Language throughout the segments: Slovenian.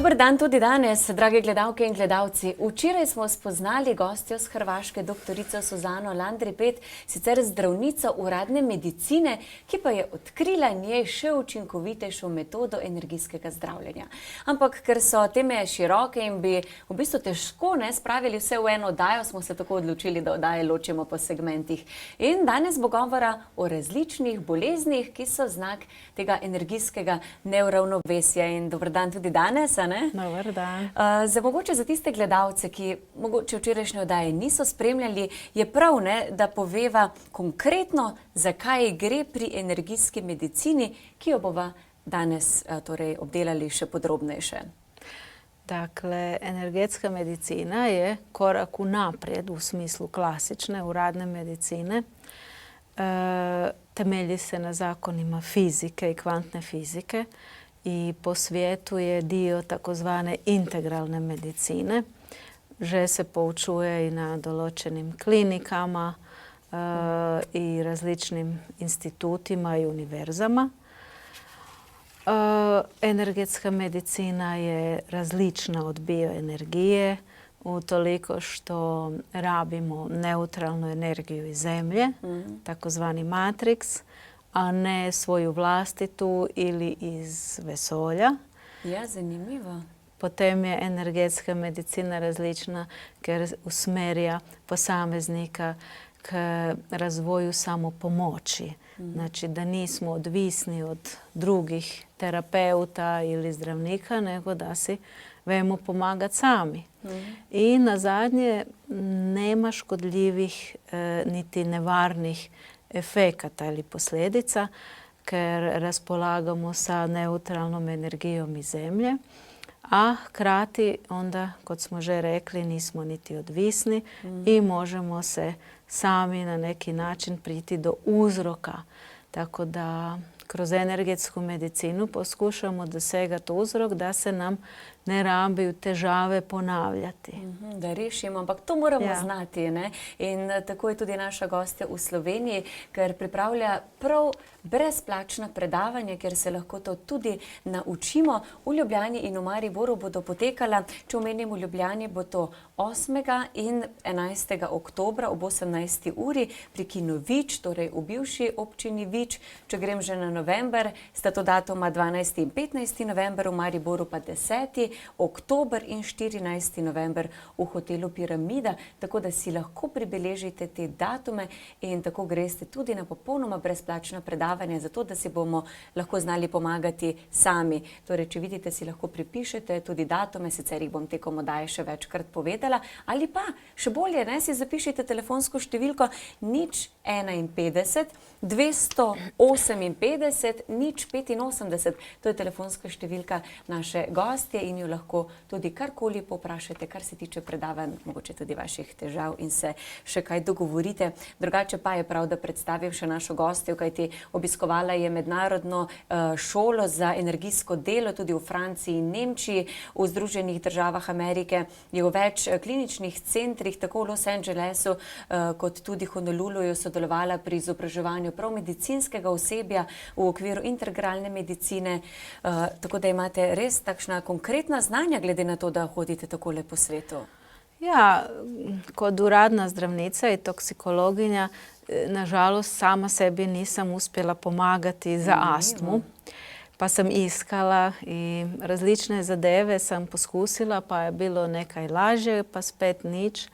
Dober dan tudi danes, drage gledalke in gledalci. Včeraj smo spoznali gostjo z Hrvaške, doktorico Suzano Landripet, sicer zdravnico uradne medicine, ki pa je odkrila njej še učinkovitejšo metodo energijskega zdravljenja. Ampak ker so teme široke in bi v bistvu težko spravili vse v eno oddajo, smo se tako odločili, da oddaje ločimo po segmentih. In danes bo govora o različnih boleznih, ki so znak tega energijskega neuravnovesja. In dober dan tudi danes. Dobar dan. Mogoče za tiste gledalce, ki mogoče včerajšnje oddaje niso spremljali, je prav, da poveva konkretno, zakaj gre pri energijski medicini, ki jo bova danes obdelali še podrobnejše. Dakle, energetska medicina je korak unaprijed u smislu klasične uradne medicine. Temelji se na zakonima fizike i kvantne fizike i po svijetu je dio takozvane integralne medicine. Že se poučuje i na določenim klinikama i različnim institutima i univerzama. Energetska medicina je različna od bioenergije utoliko što rabimo neutralnu energiju iz zemlje, takozvani matrix, a ne svoju vlastitu ili iz vesolja. Ja, zanimivo. Potem je energetska medicina različna, ker usmerja posameznika k razvoju samopomoći. Znači da nismo odvisni od drugih terapeuta ili zdravnika, nego da si vemo pomagati sami. I na zadnje nema škodljivih niti nevarnih efekata ili posljedica, ker raspolagamo sa neutralnom energijom iz zemlje, a hkrati onda, kot smo že rekli, nismo niti odvisni i možemo se sami na neki način priti do uzroka. Tako da kroz energetsku medicinu poskušamo dosegati uzrok da se nam ne rabi težave ponavljati. Da rešimo, ampak to moramo znati. In tako je tudi naša gostja v Sloveniji, ker pripravlja prav brezplačna predavanja, kjer se lahko to tudi naučimo. V Ljubljani in v Mariboru bodo potekala, če omenim v Ljubljani, bo to 8. in 11. oktobra ob 18. uri pri Kinu Vič, torej v bivši občini Vič. Če grem že na november, sta to datuma 12. in 15. november, v Mariboru pa 10. oktober in 14. november v hotelu Piramida, tako da si lahko pribeležite te datume in tako greste tudi na popolnoma brezplačna predavanja, zato da si bomo lahko znali pomagati sami. Torej, če vidite, si lahko pripišete tudi datume, sicer jih bom tekom oddaje še večkrat povedala, ali pa še bolje, si zapišite telefonsko številko 051 258 085. To je telefonska številka naše gostje in jo lahko tudi karkoli poprašate, kar se tiče predavanj, mogoče tudi vaših težav in se še kaj dogovorite. Drugače pa je prav, da predstavim še našo gostjo, kajti obiskovala je mednarodno šolo za energijsko delo tudi v Franciji in Nemčiji, v Združenih državah Amerike, je v več kliničnih centrih, tako v Los Angelesu kot tudi Honoluluju sodelovala pri izobraževanju prav medicinskega osebja v okviru integralne medicine, tako da imate res takšna konkretna znanja glede na to, da hodite takole po svetu. Ja, kod uradna zdravnica i toksikologinja, nažalost, sama sebi nisam uspjela pomagati za astmu. Pa sam iskala i različne zadeve sam poskusila, pa je bilo nekaj laže, pa spet nič.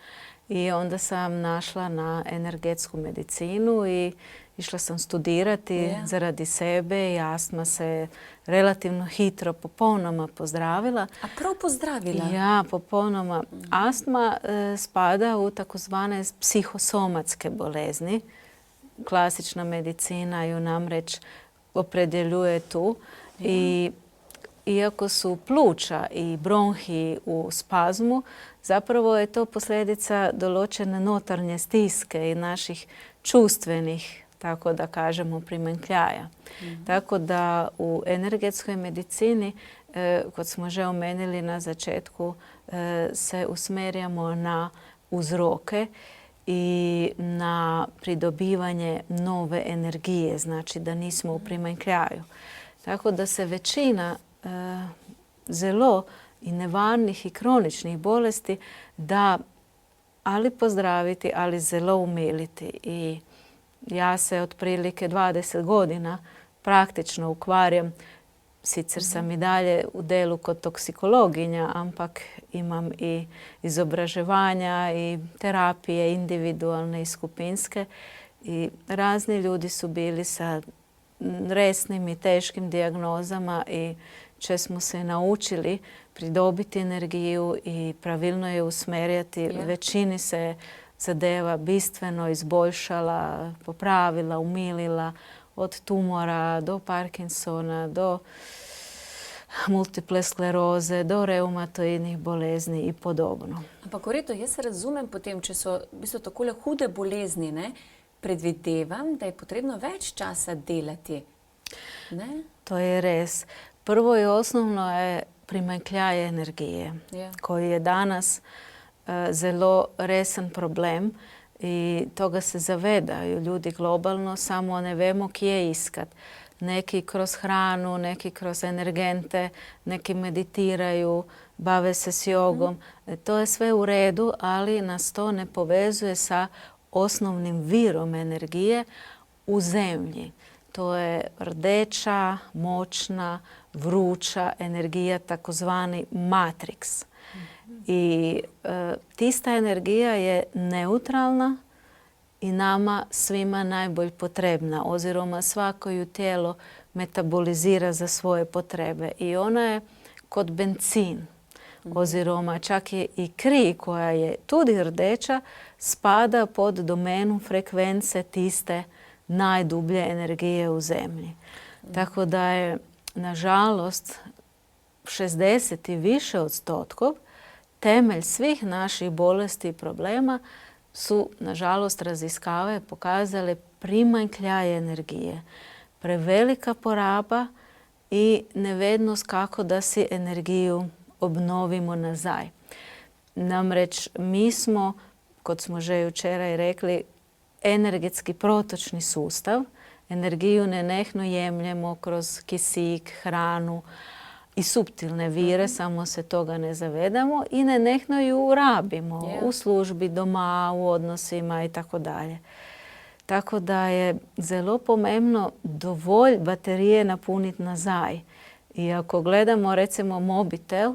I onda sam našla na energetsku medicinu i išla sam studirati zaradi sebe i astma se relativno hitro popolnoma pozdravila. A prav pozdravila? Ja, popolnoma. Astma spada u takozvane psihosomatske bolezni. Klasična medicina ju namreč opredjeljuje tu. I iako su pluća i bronhi u spazmu, zapravo je to posljedica določene notarnje stiske i naših čustvenih, tako da kažemo, primanjkljaja. Tako da u energetskoj medicini, kot smo že omenili na začetku, se usmerjamo na uzroke i na pridobivanje nove energije, znači da nismo u primanjkljaju. Tako da se većina zelo i nevarnih i kroničnih bolesti da ali pozdraviti, ali zelo umiliti. I ja se otprilike 20 godina praktično ukvarjam. Sicer sam i dalje u delu kot toksikologinja, ampak imam i izobraževanja i terapije individualne i skupinske. I razni ljudi su bili sa resnim i teškim dijagnozama i če smo se naučili pridobiti energiju i pravilno je usmerjati, većini se zadeva bistveno izboljšala, popravila, umilila, od tumora do Parkinsona, do multiple skleroze, do reumatoidnih bolezni in podobno. Ampak, Reto, jaz razumem potem, če so v bistvu takole hude bolezni, ne, predvidevam, da je potrebno več časa delati. Ne? To je res. Prvo i osnovno je primanjkljaj energije, koji je danas zelo resen problem i toga se zavedaju ljudi globalno, samo ne vemo kje iskat. Neki kroz hranu, neki kroz energente, neki meditiraju, bave se s jogom. To je sve u redu, ali nas to ne povezuje sa osnovnim virom energije u zemlji. To je rdeća, moćna, vruća energija, takozvani matrix. I tista energija je neutralna i nama svima najbolj potrebna, oziroma svako ju tijelo metabolizira za svoje potrebe. I ona je kod benzin, oziroma čak i kri koja je tudi rdeća, spada pod domenu frekvence tiste najdublje energije u zemlji. Tako da je, nažalost, 60 i više odstotkov temelj svih naših bolesti i problema su, nažalost, raziskave pokazale primanjkljaj energije, prevelika poraba i nevednost kako da si energiju obnovimo nazaj. Namreč mi smo, kot smo že včeraj rekli, energetski protočni sustav. Energiju nenehno jemljemo kroz kisik, hranu i suptilne vire, samo se toga ne zavedamo i nenehno ju rabimo u službi, doma, u odnosima i tako dalje. Tako da je zelo pomembno dovolj baterije napuniti nazaj. I ako gledamo recimo mobitel,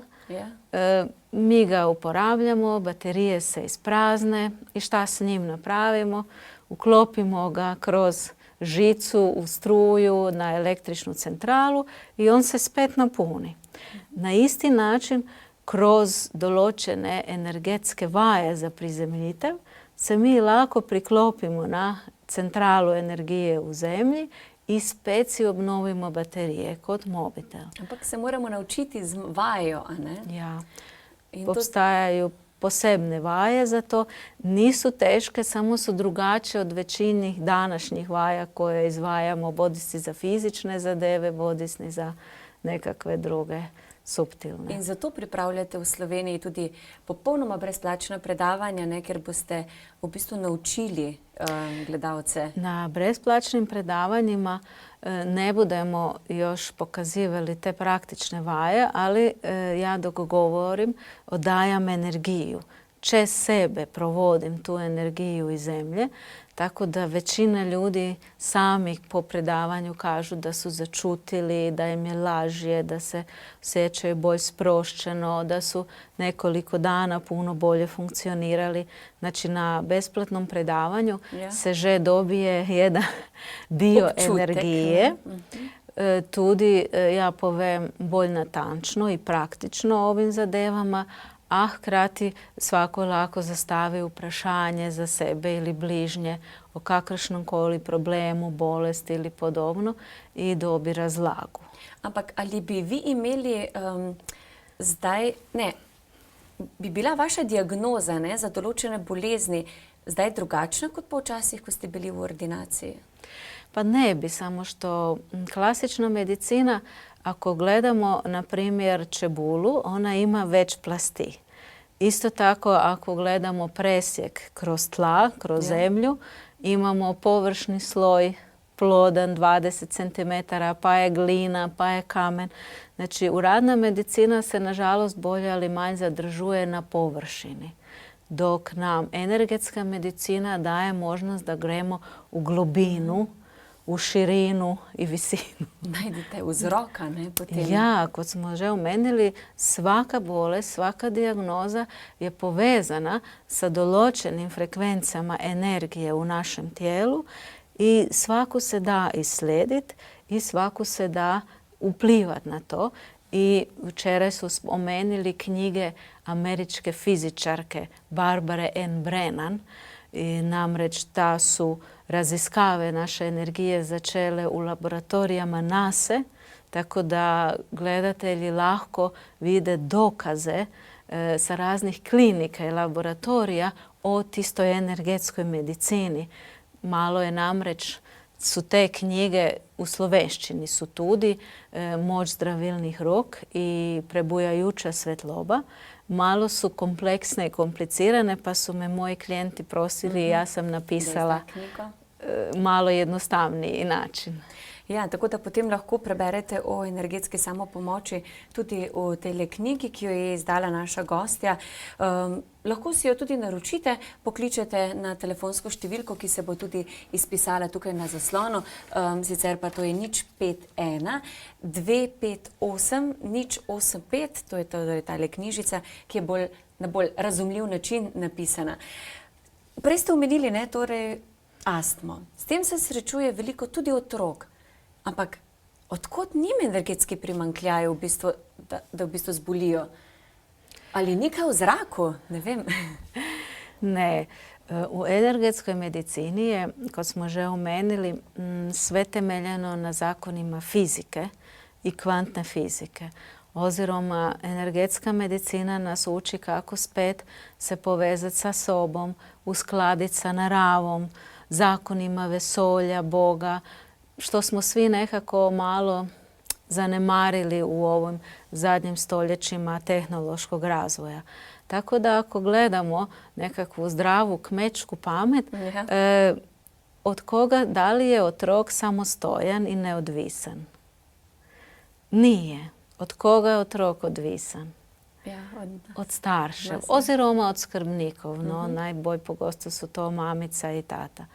mi ga uporabljamo, baterije se isprazne i šta s njim napravimo? Uklopimo ga kroz žicu u struju na električnu centralu i on se spet napuni. Na isti način, kroz določene energetske vaje za prizemljitev, se mi lako priklopimo na centralu energije u zemlji i spet si obnovimo baterije kot mobitel. Ampak se moramo naučiti z vajo, a ne? Ja. Obstajaju posebne vaje za to. Nisu teške, samo su drugačije od većini današnjih vaja koje izvajamo, bodisi za fizične zadeve, bodisi za nekakve druge suptilne. In zato pripravljate v Sloveniji tudi popolnoma brezplačna predavanja, ne, ker boste v bistvu naučili gledalce. Na brezplačnim predavanjima ne budemo još pokazivali te praktične vaje, ali ja dok govorim odajam energiju. Čez sebe provodim tu energiju iz zemlje, tako da većina ljudi sami po predavanju kažu da su začutili, da im je lažje, da se osjećaju bolj sprošćeno, da su nekoliko dana puno bolje funkcionirali. Znači, na besplatnom predavanju se že dobije jedan dio občutek energije. Tudi ja povem bolj natančno i praktično o ovim zadevama, a hkrati svako lahko zastavi vprašanje za sebe ili bližnje o kakršnem koli problemu, bolesti ili podobno i dobi razlagu. Ampak ali bi vi imeli zdaj, ne, bi bila vaša diagnoza, ne, za določene bolezni zdaj drugačna kot pa včasih, ko ste bili v ordinaciji? Pa ne bi, samo što klasična medicina, ako gledamo, na primjer, čebulu, ona ima već plasti. Isto tako, ako gledamo presjek kroz tla, kroz zemlju, imamo površni sloj plodan 20 cm, pa je glina, pa je kamen. Znači, uradna medicina se, nažalost, bolje ali manje zadržuje na površini. Dok nam energetska medicina daje možnost da gremo u globinu, u širinu i visinu. Najdete vzroka, ne, potem. Ja, kot smo že omenili, svaka bolest, svaka dijagnoza je povezana sa določenim frekvencama energije u našem tijelu i svaku se da islediti i svaku se da uplivati na to. I včeraj su spomenuli knjige američke fizičarke Barbare N. Brennan. I namreč ta su raziskave naše energije začele u laboratorijama NASA, tako da gledatelji lahko vide dokaze sa raznih klinika i laboratorija o tistoj energetskoj medicini. Malo je namreč su te knjige u slovenščini su tudi Moć zdravilnih rok i Prebujajuća svetloba. Malo su kompleksne i komplicirane, pa su me moji klijenti prosili i ja sam napisala malo jednostavniji način. Ja, tako da potem lahko preberete o energetski samopomoči tudi v tej knjigi, ki jo je izdala naša gostja. Lahko si jo tudi naročite, pokličete na telefonsko številko, ki se bo tudi izpisala tukaj na zaslonu. Sicer pa to je 051 258 085, to je torej tale knjižica, ki je na bolj razumljiv način napisana. Prej ste omenili, ne, torej astmo. S tem se srečuje veliko tudi otrok. Ampak odkot njim energetski primanjkljaj v bistvu, da v bistvu zbolijo? Ali nekaj v zraku? Ne vem. Ne. U energetskoj medicini je, kot smo že omenili, sve temeljeno na zakonima fizike i kvantne fizike. Oziroma, energetska medicina nas uči kako spet se povezati sa sobom, uskladiti sa naravom, zakonima vesolja, Boga, što smo svi nekako malo zanemarili u ovim zadnjim stoljećima tehnološkog razvoja. Tako da ako gledamo nekakvu zdravu kmečku pamet, od koga, da li je otrok samostojan i neodvisan? Nije. Od koga je otrok odvisan? Ja, od staršev, oziroma od skrbnikov. No, najbolj pogosto su to mamica i tata.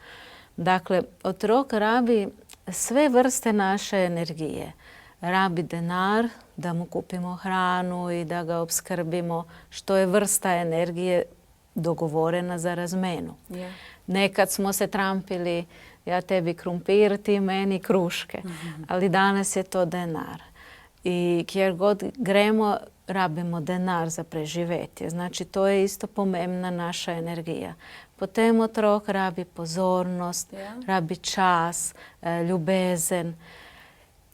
Dakle, otrok rabi sve vrste naše energije. Rabi denar, da mu kupimo hranu i da ga opskrbimo, što je vrsta energije dogovorena za razmenu. Ja. Nekad smo se trampili, ja tebi krumpir, ti meni kruške, ali danas je to denar. I kjer god gremo, rabimo denar za preživetje. Znači, to je isto pomembna naša energija. Potem otrok rabi pozornost, rabi čas, ljubezen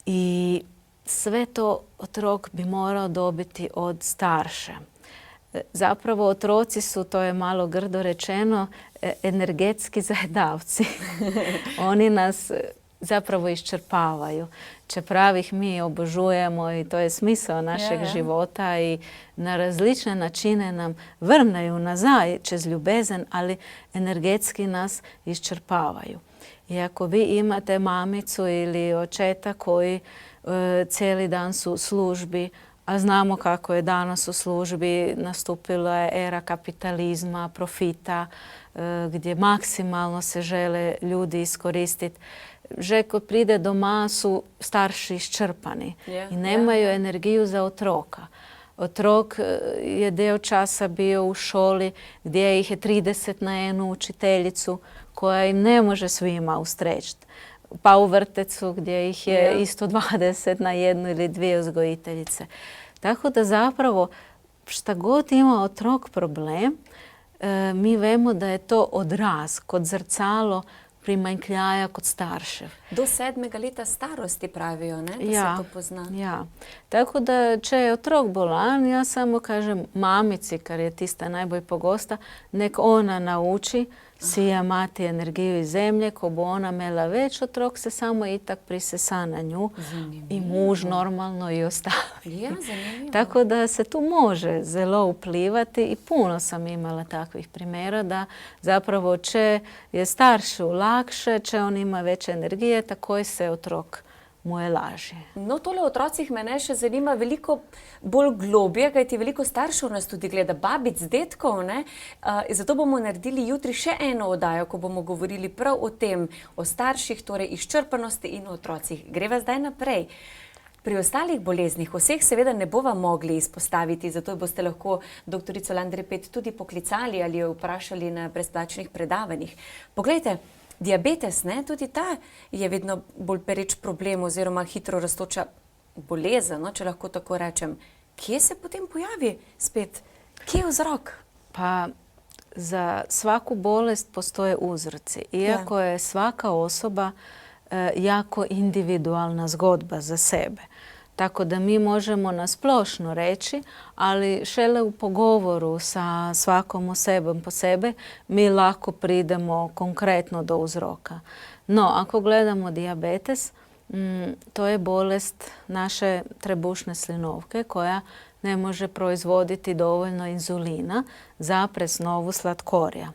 i sve to otrok bi morao dobiti od starša. Zapravo otroci su, to je malo grdo rečeno, energetski zajedavci. Oni nas zapravo iščrpavaju. Čeprav ih mi obožujemo i to je smisao našeg života i na različne načine nam vrneju nazaj čez ljubezen, ali energetski nas iščrpavaju. I ako vi imate mamicu ili očeta koji cijeli dan su u službi, a znamo kako je danas u službi, nastupila je era kapitalizma, profita, gdje maksimalno se žele ljudi iskoristiti. Že kad pride doma su starši iščrpani i nemaju energiju za otroka. Otrok je dio časa bio u školi gdje ih je 30 na jednu učiteljicu koja im ne može svima ustrećiti. Pa u vrtecu gdje ih je isto 20 na jednu ili dvije uzgojiteljice. Tako da zapravo šta god ima otrok problem, mi vemo da je to odraz kod zrcalo primanjkljaja kod staršev. Do 7. leta starosti pravijo, ne? Da se to pozna. Ja. Tako da, če je otrok bolan, ja samo kažem mamici, kar je tista najbolj pogosta, nek ona nauči sijamati energiju iz zemlje, ko bo ona imela več otrok, se samo itak prisesa na nju. Zanimljivo. I muž normalno i ostavi. Ja, zanimljivo. Tako da se tu može zelo uplivati i puno sam imala takvih primjera da zapravo če je starši u lakše, če on ima več energije, takoj se otrok mu je lažje. No, tole o otrocih mene še zanima veliko bolj globje, kajti veliko staršev nas tudi gleda, babic, detkov, ne? Zato bomo naredili jutri še eno oddajo, ko bomo govorili prav o tem, o starših, torej izčrpanosti in o otrocih. Greva zdaj naprej. Pri ostalih boleznih vseh seveda ne bova mogli izpostaviti, zato boste lahko doktorico Landrepet tudi poklicali ali jo vprašali na brezplačnih predavanjih. Poglejte, diabetes, ne, tudi ta je vedno bolj pereč problem oziroma hitro rastoča bolezen, no, če lahko tako rečem. Kje se potem pojavi spet? Kje je vzrok? Pa za svaku bolest postoje uzroci. Iako je svaka osoba jako individualna zgodba za sebe. Tako da mi možemo nasplošno reći, ali šele u pogovoru sa svakom osobom po sebe mi lako pridemo konkretno do uzroka. No, ako gledamo dijabetes, to je bolest naše trebušne slinovke koja ne može proizvoditi dovoljno inzulina za presnovu slatkorja.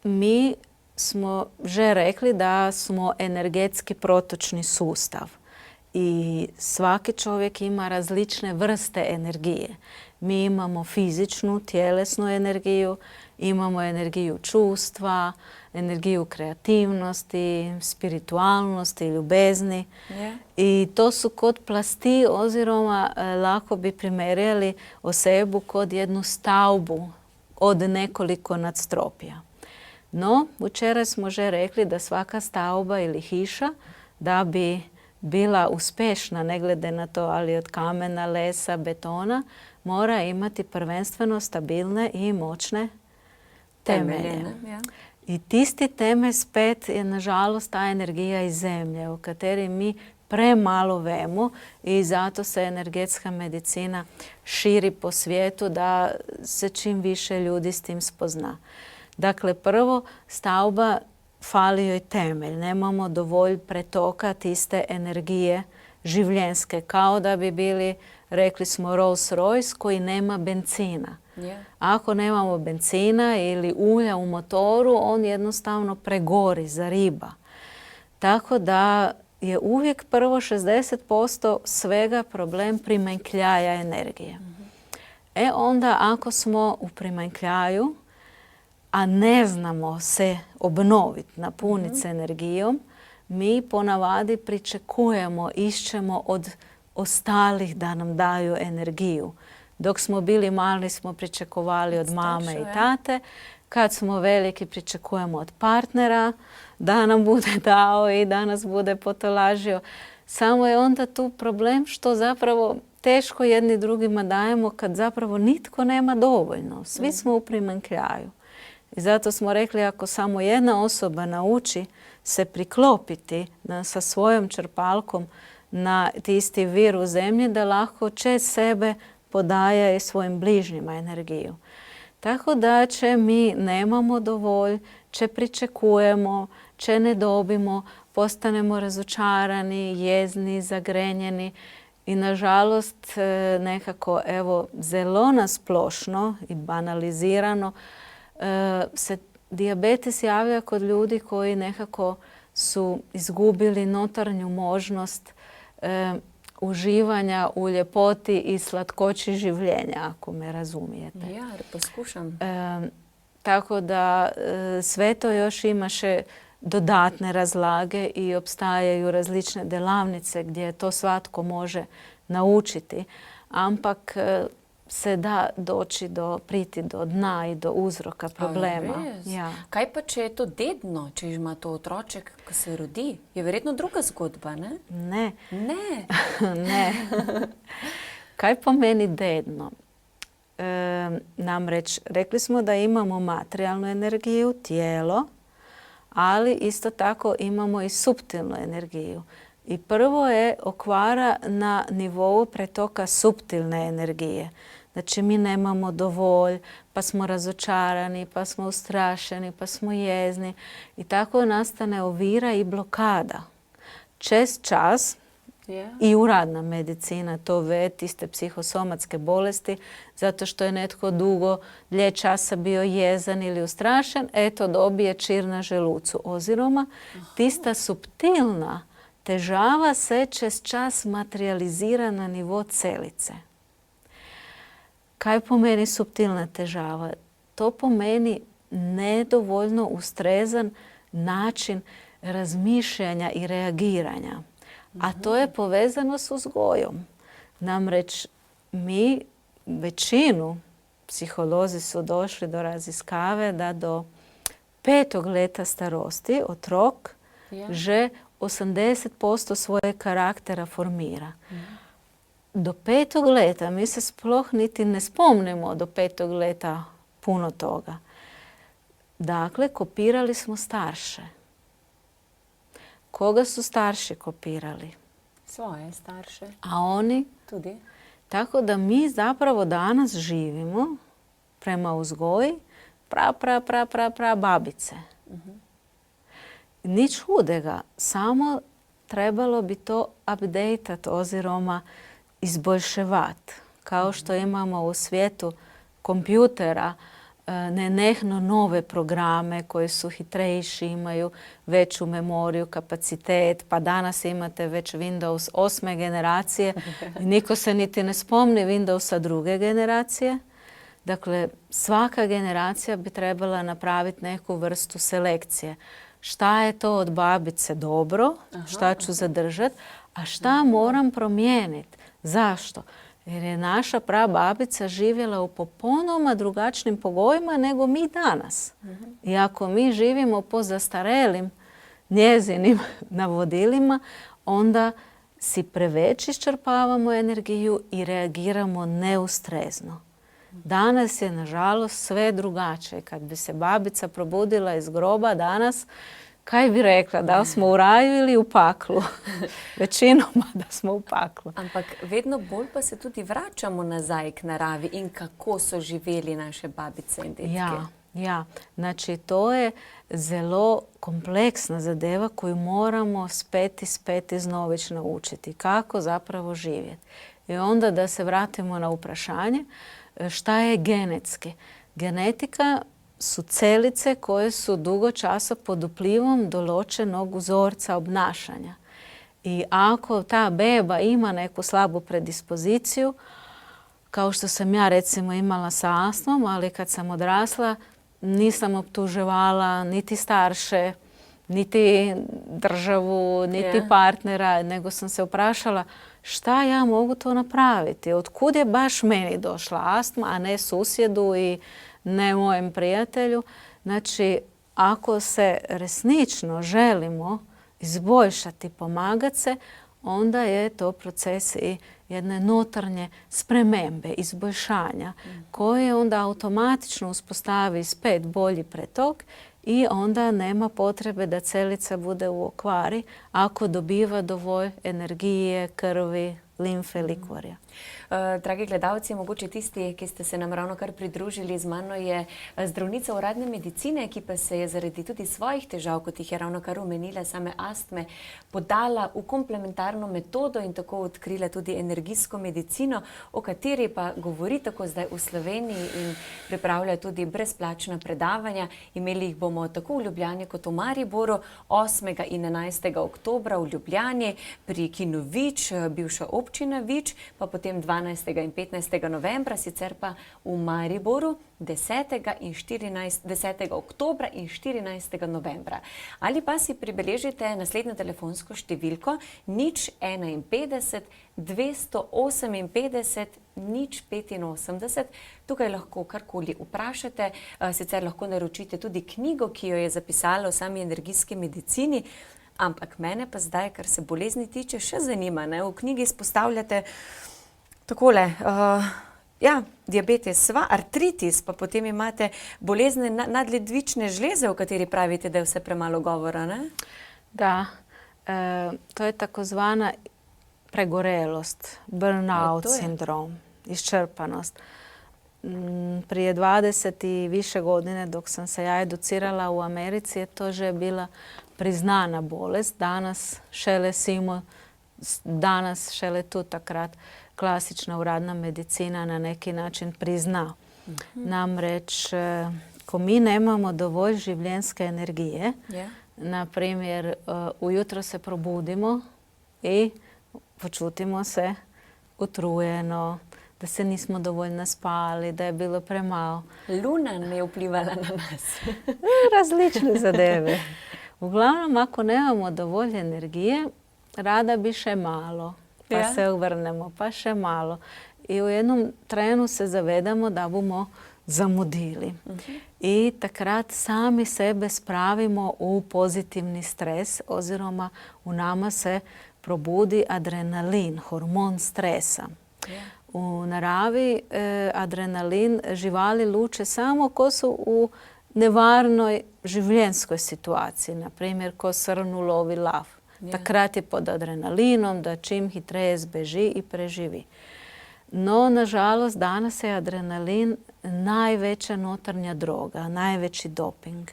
Mi smo že rekli da smo energetski protočni sustav i svaki čovjek ima različne vrste energije. Mi imamo fizičnu, tjelesnu energiju, imamo energiju čustva, energiju kreativnosti, spiritualnosti, ljubezni. I to su kod plasti oziroma lako bi primerjali osobu kod jednu stavbu od nekoliko nadstropja. No, včeraj smo že rekli da svaka stavba ili hiša da bi bila uspješna, ne glede na to ali od kamena, lesa, betona, mora imati prvenstveno stabilne i moćne temelje. I tisti temelj spet je nažalost ta energija iz zemlje o kateri mi premalo vemo i zato se energetska medicina širi po svijetu da se čim više ljudi s tim spozna. Dakle, prvo, stavba fali joj temelj. Nemamo dovolj pretoka tiste energije življenske, kao da bi bili, rekli smo, Rolls Royce koji nema benzina. Ako nemamo benzina ili ulja u motoru, on jednostavno pregori, zariba. Tako da je uvijek prvo 60% svega problem primanjkljaja energije. Onda ako smo u primanjkljaju, a ne znamo se obnoviti, napuniti se energijom, mi ponavadi pričekujemo, išćemo od ostalih da nam daju energiju. Dok smo bili mali smo pričekovali od mame i tate. Kad smo veliki pričekujemo od partnera da nam bude dao i da nas bude potolažio. Samo je onda tu problem što zapravo teško jedni drugima dajemo kad zapravo nitko nema dovoljno. Svi smo u primanjkljaju. I zato smo rekli ako samo jedna osoba nauči se priklopiti sa svojom čerpalkom na isti vir u zemlji, da lahko čez sebe podaje i svojim bližnjima energiju. Tako da če mi nemamo dovolj, če pričekujemo, če ne dobimo, postanemo razočarani, jezni, zagrenjeni i nažalost nekako zelo nasplošno i banalizirano se dijabetes javlja kod ljudi koji nekako su izgubili notarnju možnost uživanja u ljepoti i slatkoći življenja, ako me razumijete. Ja, poskušam. Tako da sve to još ima še dodatne razlage i obstajaju različne delavnice gdje to svatko može naučiti. Ampak se da priti do dna i do uzroka problema. Kaj pa, če je to dedno, če ima to otroček, ko se rodi? Je verjetno druga zgodba, ne? Ne. Ne? Ne. Kaj pomeni dedno? Namreč, rekli smo da imamo materijalnu energiju, tijelo, ali isto tako imamo i suptilnu energiju. I prvo je okvara na nivou pretoka suptilne energije. Znači mi nemamo dovolj, pa smo razočarani, pa smo ustrašeni, pa smo jezni. I tako nastane ovira i blokada. Čez čas, I uradna medicina to ve, tiste psihosomatske bolesti, zato što je netko dugo dlje časa bio jezan ili ustrašen, eto dobije čir na želucu. Oziroma, tista subtilna težava se čez čas materializira na nivo celice. Kaj pomeni subtilna težava? To pomeni nedovoljno ustrezan način razmišljanja i reagiranja. A to je povezano s uzgojom. Namreč mi većinu, psiholozi su došli do raziskave da do 5. leta starosti otrok že 80% svojeg karaktera formira. Do 5. leta mi se sploh niti ne spomnimo do 5. leta puno toga. Dakle, kopirali smo starše. Koga su starši kopirali? Svoje starše. A oni? Tudi. Tako da mi zapravo danas živimo prema uzgoji pra babice. Nič hudega, samo trebalo bi to updateat oziroma izboljševati. Kao što imamo u svijetu kompjutera, nenehno nove programe koji su hitrejši, imaju veću memoriju, kapacitet, pa danas imate već Windows 8. generacije i niko se niti ne spomni Windowsa 2. generacije. Dakle, svaka generacija bi trebala napraviti neku vrstu selekcije. Šta je to od babice dobro, šta ću zadržati, a šta moram promijeniti. Zašto? Jer je naša prababica živjela u potpuno drugačnim pogojima nego mi danas. I ako mi živimo po zastarelim njezinim navodilima, onda si preveć isčerpavamo energiju i reagiramo neustrezno. Danas je, nažalost, sve drugačije. Kad bi se babica probudila iz groba danas, kaj bi rekla, da li smo u raju ili u paklu? Večinoma da smo u paklu. Ampak vedno bolj pa se tudi vračamo nazaj k naravi in kako so živeli naše babice in detke. Ja. Znači, to je zelo kompleksna zadeva koju moramo spet iznović naučiti. Kako zapravo živjeti. I onda da se vratimo na uprašanje, šta je genetski? Genetika su celice koje su dugo časa pod vplivom določenog uzorca obnašanja. I ako ta beba ima neku slabu predispoziciju, kao što sam ja recimo imala sa astmom, ali kad sam odrasla nisam optuževala niti starše, niti državu, niti partnera, nego sam se uprašala šta ja mogu to napraviti. Otkud je baš meni došla astma, a ne susjedu i ne mojem prijatelju. Znači, ako se resnično želimo izboljšati, pomagati se, onda je to proces i jedne notarnje spremembe, izboljšanja, koje onda automatično uspostavi spet bolji pretok i onda nema potrebe da celica bude u okvari ako dobiva dovolj energije, krvi, limfe, likvorja. Dragi gledalci, mogoče tisti, ki ste se nam ravno kar pridružili, z mano je zdravnica uradne medicine, ki pa se je zaradi tudi svojih težav, kot jih je ravno kar omenila, same astme, podala v komplementarno metodo in tako odkrila tudi energijsko medicino, o kateri pa govori tako zdaj v Sloveniji in pripravlja tudi brezplačna predavanja. Imeli jih bomo tako v Ljubljani kot v Mariboru 8. in 11. oktobra v Ljubljani pri Kinu Vič, bivša občina Vič, pa potem 12. in 15. novembra, sicer pa v Mariboru 10. oktobra in 14. novembra. Ali pa si pribeležite naslednjo telefonsko številko 051 258 085. Tukaj lahko karkoli vprašate, sicer lahko naročite tudi knjigo, ki jo je zapisala o sami energijski medicini. Ampak mene pa zdaj, kar se bolezni tiče, še zanima. V knjigi izpostavljate takole, diabetes, artritis, pa potem imate bolezne nadledvične žleze, o kateri pravite, da je vse premalo govora, ne? Da, to je takozvana pregorelost, burnout sindrom, izčrpanost. Prije 20 i više godine dok sam se ja educirala u Americi je to že bila priznana bolest. Danas šele simo danas šele tu takrat klasična uradna medicina na neki način prizna. Namreč, ko mi nemamo dovolj življenjske energije, naprimer, ujutro se probudimo i počutimo se utrujeno, da se nismo dovolj naspali, da je bilo premalo. Luna ne je vplivala na nas. Različne zadeve. Uglavnom, ako nemamo dovolj energije, rada bi še malo, pa se uvrnemo, pa še malo. I u jednom trenu se zavedamo da bomo zamudili. I takrat sami sebe spravimo u pozitivni stres, oziroma u nama se probudi adrenalin, hormon stresa. U naravi adrenalin živali luče samo ko su u nevarnoj življenjskoj situaciji, na primjer ko srnu lovi lav. Takrat je pod adrenalinom da čim hitreje zbeži i preživi. No, nažalost, danas je adrenalin najveća notarnja droga, najveći doping.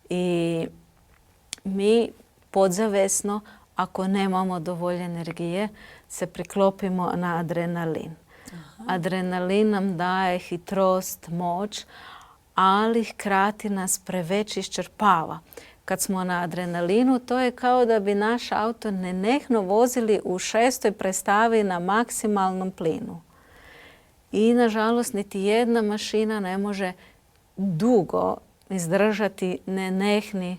I mi podzavesno, ako nemamo dovolj energije, se priklopimo na adrenalin. Adrenalin nam daje hitrost, moć, ali hkrati nas preveč iščrpava. Kad smo na adrenalinu, to je kao da bi naš auto nenehno vozili u 6. prestavi na maksimalnom plinu. I, nažalost, niti jedna mašina ne može dugo izdržati nenehni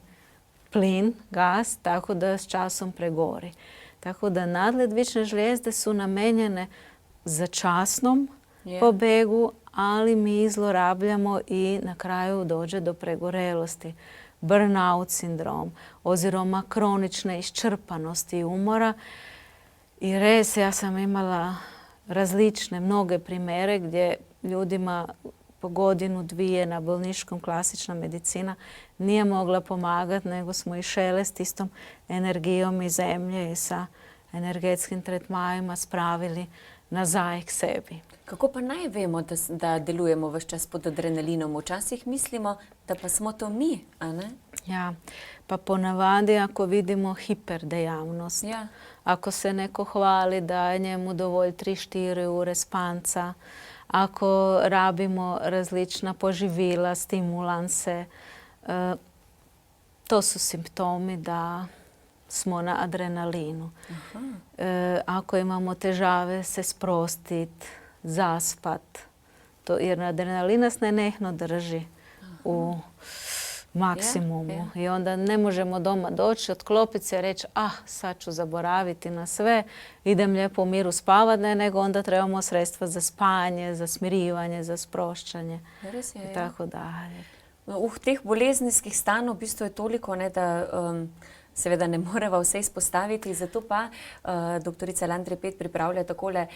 plin, gas, tako da s časom pregori. Tako da nadledvične žlijezde su namenjene začasnom pobegu, ali mi zlorabljamo i na kraju dođe do pregorelosti. Burnout sindrom, oziroma kronične iščrpanosti i umora. I res, ja sam imala različne, mnoge primere gdje ljudima po godinu, dvije na bolničkom klasična medicina nije mogla pomagati, nego smo išele s istom energijom iz zemlje i sa energetskim tretmanjima spravili nazaj k sebi. Kako pa naj vemo, da delujemo ves čas pod adrenalinom? Včasih mislimo, da pa smo to mi, a ne? Ja, pa ponavadi ako vidimo hiperdejavnost, ako se neko hvali da je njemu dovolj 3-4 ure spanca, ako rabimo različna poživila, stimulanse, to su simptomi da smo na adrenalinu. Ako imamo težave se sprostit, zaspat, jer adrenalin nas nenehno drži u maksimumu. I onda ne možemo doma doći, otklopiti se i reći sad ću zaboraviti na sve, idem lijepo u miru spavat, nego onda trebamo sredstva za spanje, za smirivanje, za sproščanje i tako dalje. V teh bolezenskih stanov v bistvu je toliko, da seveda ne moreva vse izpostaviti, zato pa doktorica Landri Pet pripravlja takole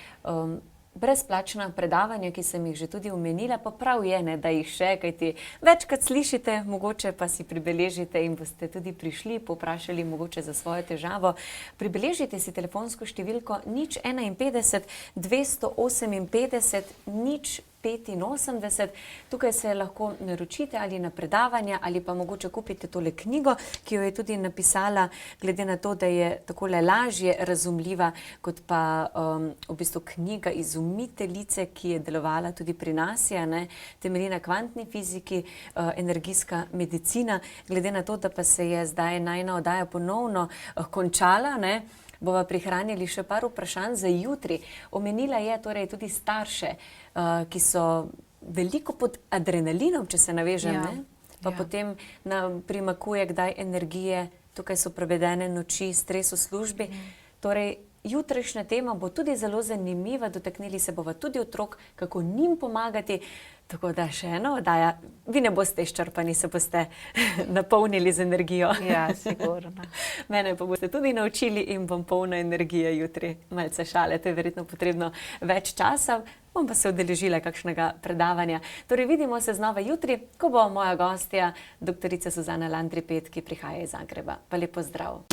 brezplačna predavanja, ki sem jih že tudi omenila, pa prav je, da jih še, kajti večkrat slišite, mogoče pa si pribeležite in boste tudi prišli, povprašali mogoče za svojo težavo. Pribeležite si telefonsko številko 051 258 085. Tukaj se lahko naročite ali na predavanja ali pa mogoče kupite tole knjigo, ki jo je tudi napisala, glede na to, da je takole lažje razumljiva, kot pa v bistvu knjiga izumiteljice, ki je delovala tudi pri nas, temelji na kvantni fiziki, energijska medicina. Glede na to, da pa se je zdaj najina oddaja ponovno končala, bova prihranili še par vprašanj za jutri. Omenila je torej tudi starše, ki so veliko pod adrenalinom, če se navežem, pa potem nam primakuje kdaj energije, tukaj so prevedene noči, stres v službi. Torej, jutrišnja tema bo tudi zelo zanimiva, dotaknili se bova tudi otrok, kako njim pomagati. Tako da še eno oddaja, vi ne boste izčrpani, se boste napolnili z energijo. Ja, sigurno. Mene pa boste tudi naučili in bom polna energije jutri. Malce šale, to je verjetno potrebno več časa, bom pa se udeležila kakšnega predavanja. Torej, vidimo se znova jutri, ko bo moja gostja, doktorica Suzana Landri Pet, ki prihaja iz Zagreba. Pa lep pozdrav.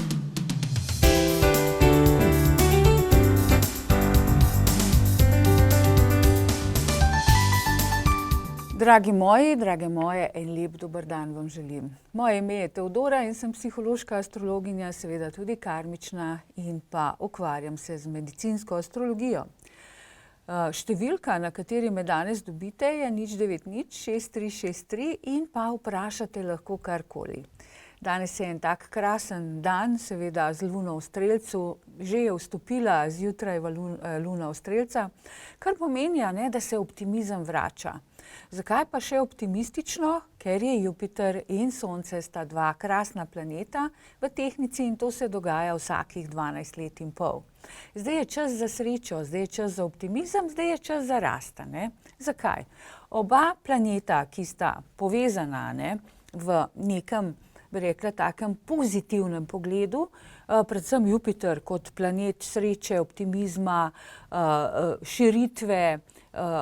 Dragi moji, drage moje, en lep dober dan vam želim. Moje ime je Teodora in sem psihološka astrologinja, seveda tudi karmična in pa ukvarjam se z medicinsko astrologijo. Številka, na kateri me danes dobite, je 090 6363 in pa vprašate lahko karkoli. Danes je en tak krasen dan, seveda z luno v Strelcu, že je vstopila zjutraj luna v Strelca, kar pomeni, da se optimizem vrača. Zakaj pa še optimistično? Ker je Jupiter in Sonce sta dva krasna planeta v tehnici in to se dogaja vsakih 12 let in pol. Zdaj je čas za srečo, zdaj je čas za optimizem, zdaj je čas za rast. Zakaj? Oba planeta, ki sta povezana v nekem, bi rekla, takem pozitivnem pogledu, predvsem Jupiter kot planet sreče, optimizma, širitve,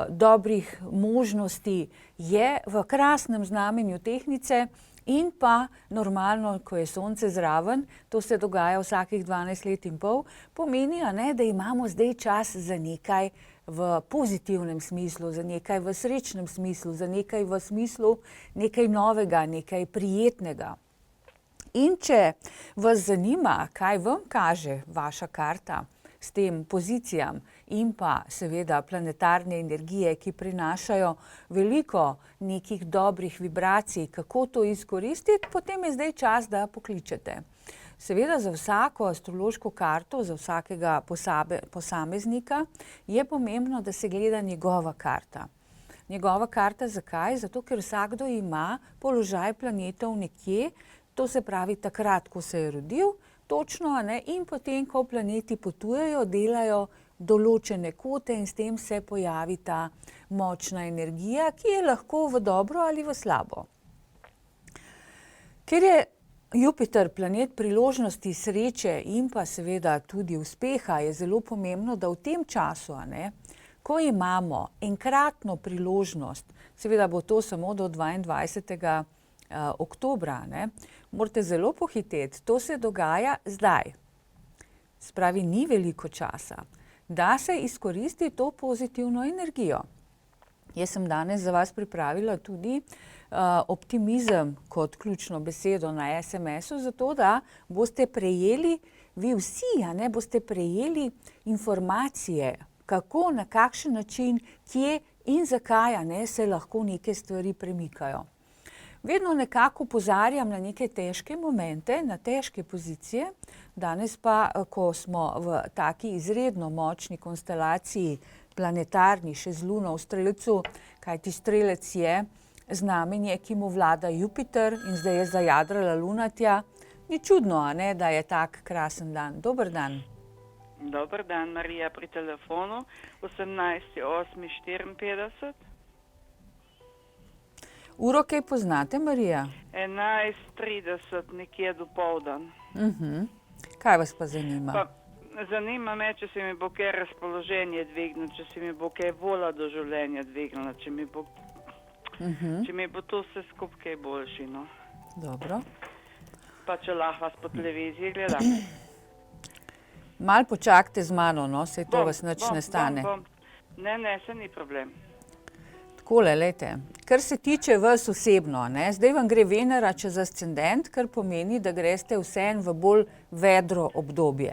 dobrih možnosti, je v krasnem znamenju tehnice in pa normalno, ko je Sonce zraven, to se dogaja vsakih 12 let in pol, pomeni, da imamo zdaj čas za nekaj v pozitivnem smislu, za nekaj v srečnem smislu, za nekaj v smislu nekaj novega, nekaj prijetnega. In če vas zanima, kaj vam kaže vaša karta s tem pozicijam in pa seveda planetarne energije, ki prinašajo veliko nekih dobrih vibracij, kako to izkoristiti, potem je zdaj čas, da pokličete. Seveda za vsako astrološko karto, za vsakega posameznika je pomembno, da se gleda njegova karta. Njegova karta zakaj? Zato, ker vsakdo ima položaj planetov nekje, to se pravi takrat, ko se je rodil, točno, in potem, ko planeti potujejo, delajo določene kote in s tem se pojavi ta močna energija, ki je lahko v dobro ali v slabo. Ker je Jupiter planet priložnosti, sreče in pa seveda tudi uspeha, je zelo pomembno, da v tem času, ko imamo enkratno priložnost, seveda bo to samo do 22. Oktobra, morate zelo pohiteti, to se dogaja zdaj. Spravi, ni veliko časa, da se izkoristi to pozitivno energijo. Jaz sem danes za vas pripravila tudi optimizem kot ključno besedo na SMS-u, zato da boste prejeli, vi vsi, boste prejeli informacije, kako, na kakšen način, kje in zakaj, se lahko neke stvari premikajo. Vedno nekako opozarjam na neke težke momente, na težke pozicije. Danes pa, ko smo v taki izredno močni konstelaciji planetarni, še z luno v Strelcu, kajti Strelec je znamenje, ki mu vlada Jupiter in zdaj je zajadrala luna tja. Ni čudno, da je tak krasen dan. Dober dan. Dober dan, Marija pri telefonu, 18.8.54. Uro kaj poznate, Marija? 11.30, nekje dopoldan. Kaj vas pa zanima? Zanima me, če se mi bo kaj razpoloženje dvignilo, če se mi bo kaj volja do življenja dvignila, če mi bo to vse skupaj kaj boljši. Dobro. Pa če lahko vas po televiziji gledam. Malo počakajte z mano, saj to vas nič ne stane. Ne, se ni problem. Takole, lejte, kar se tiče vas osebno, zdaj vam gre Venera čez ascendent, kar pomeni, da greste vseeno v bolj vedro obdobje.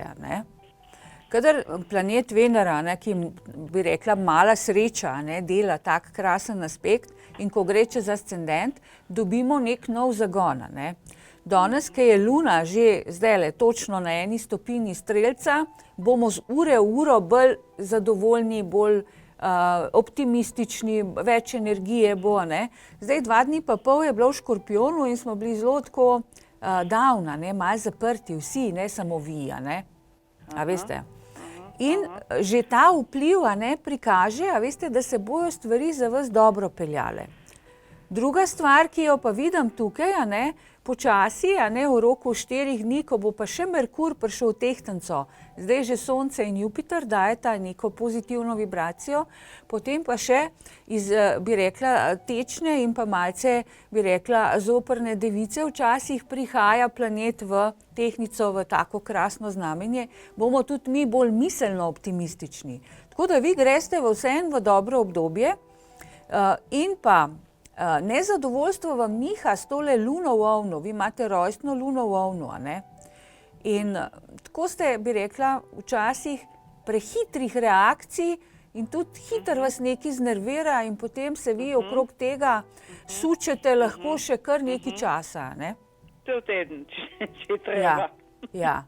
Kadar planet Venera, ki bi rekla mala sreča, dela tak krasen aspekt in ko gre čez ascendent, dobimo nek nov zagon. Danes, ki je luna že zdajle točno na 1 stopinji Strelca, bomo z ure v uro bolj zadovoljni, bolj optimistični, več energije bo. Zdaj 2 dni pa pol je bilo v Škorpijonu in smo bili zelo tako down, malo zaprti vsi, ne samo vi, a veste. In že ta vpliv prikaže, a veste, da se bojo stvari za vas dobro peljale. Druga stvar, ki jo pa vidim tukaj, počasi, v roku 4 dni, ko bo pa še Merkur prišel v Tehtnico, zdaj že Sonce in Jupiter dajeta neko pozitivno vibracijo, potem pa še iz, bi rekla, tečne in pa malce, bi rekla, zoprne device včasih prihaja planet v Tehtnico, v tako krasno znamenje, bomo tudi mi bolj miselno optimistični. Tako da vi greste vseeno v dobro obdobje in pa Nezadovoljstvo vam niha s tole luno v ovnu, vi imate rojstno luno v ovnu, a ne? In tako ste, bi rekla, včasih prehitrih reakcij in tudi hitro vas nekaj znervira in potem se vi okrog tega sučete lahko še kar nekaj časa, ne? Cel teden, če treba. Ja.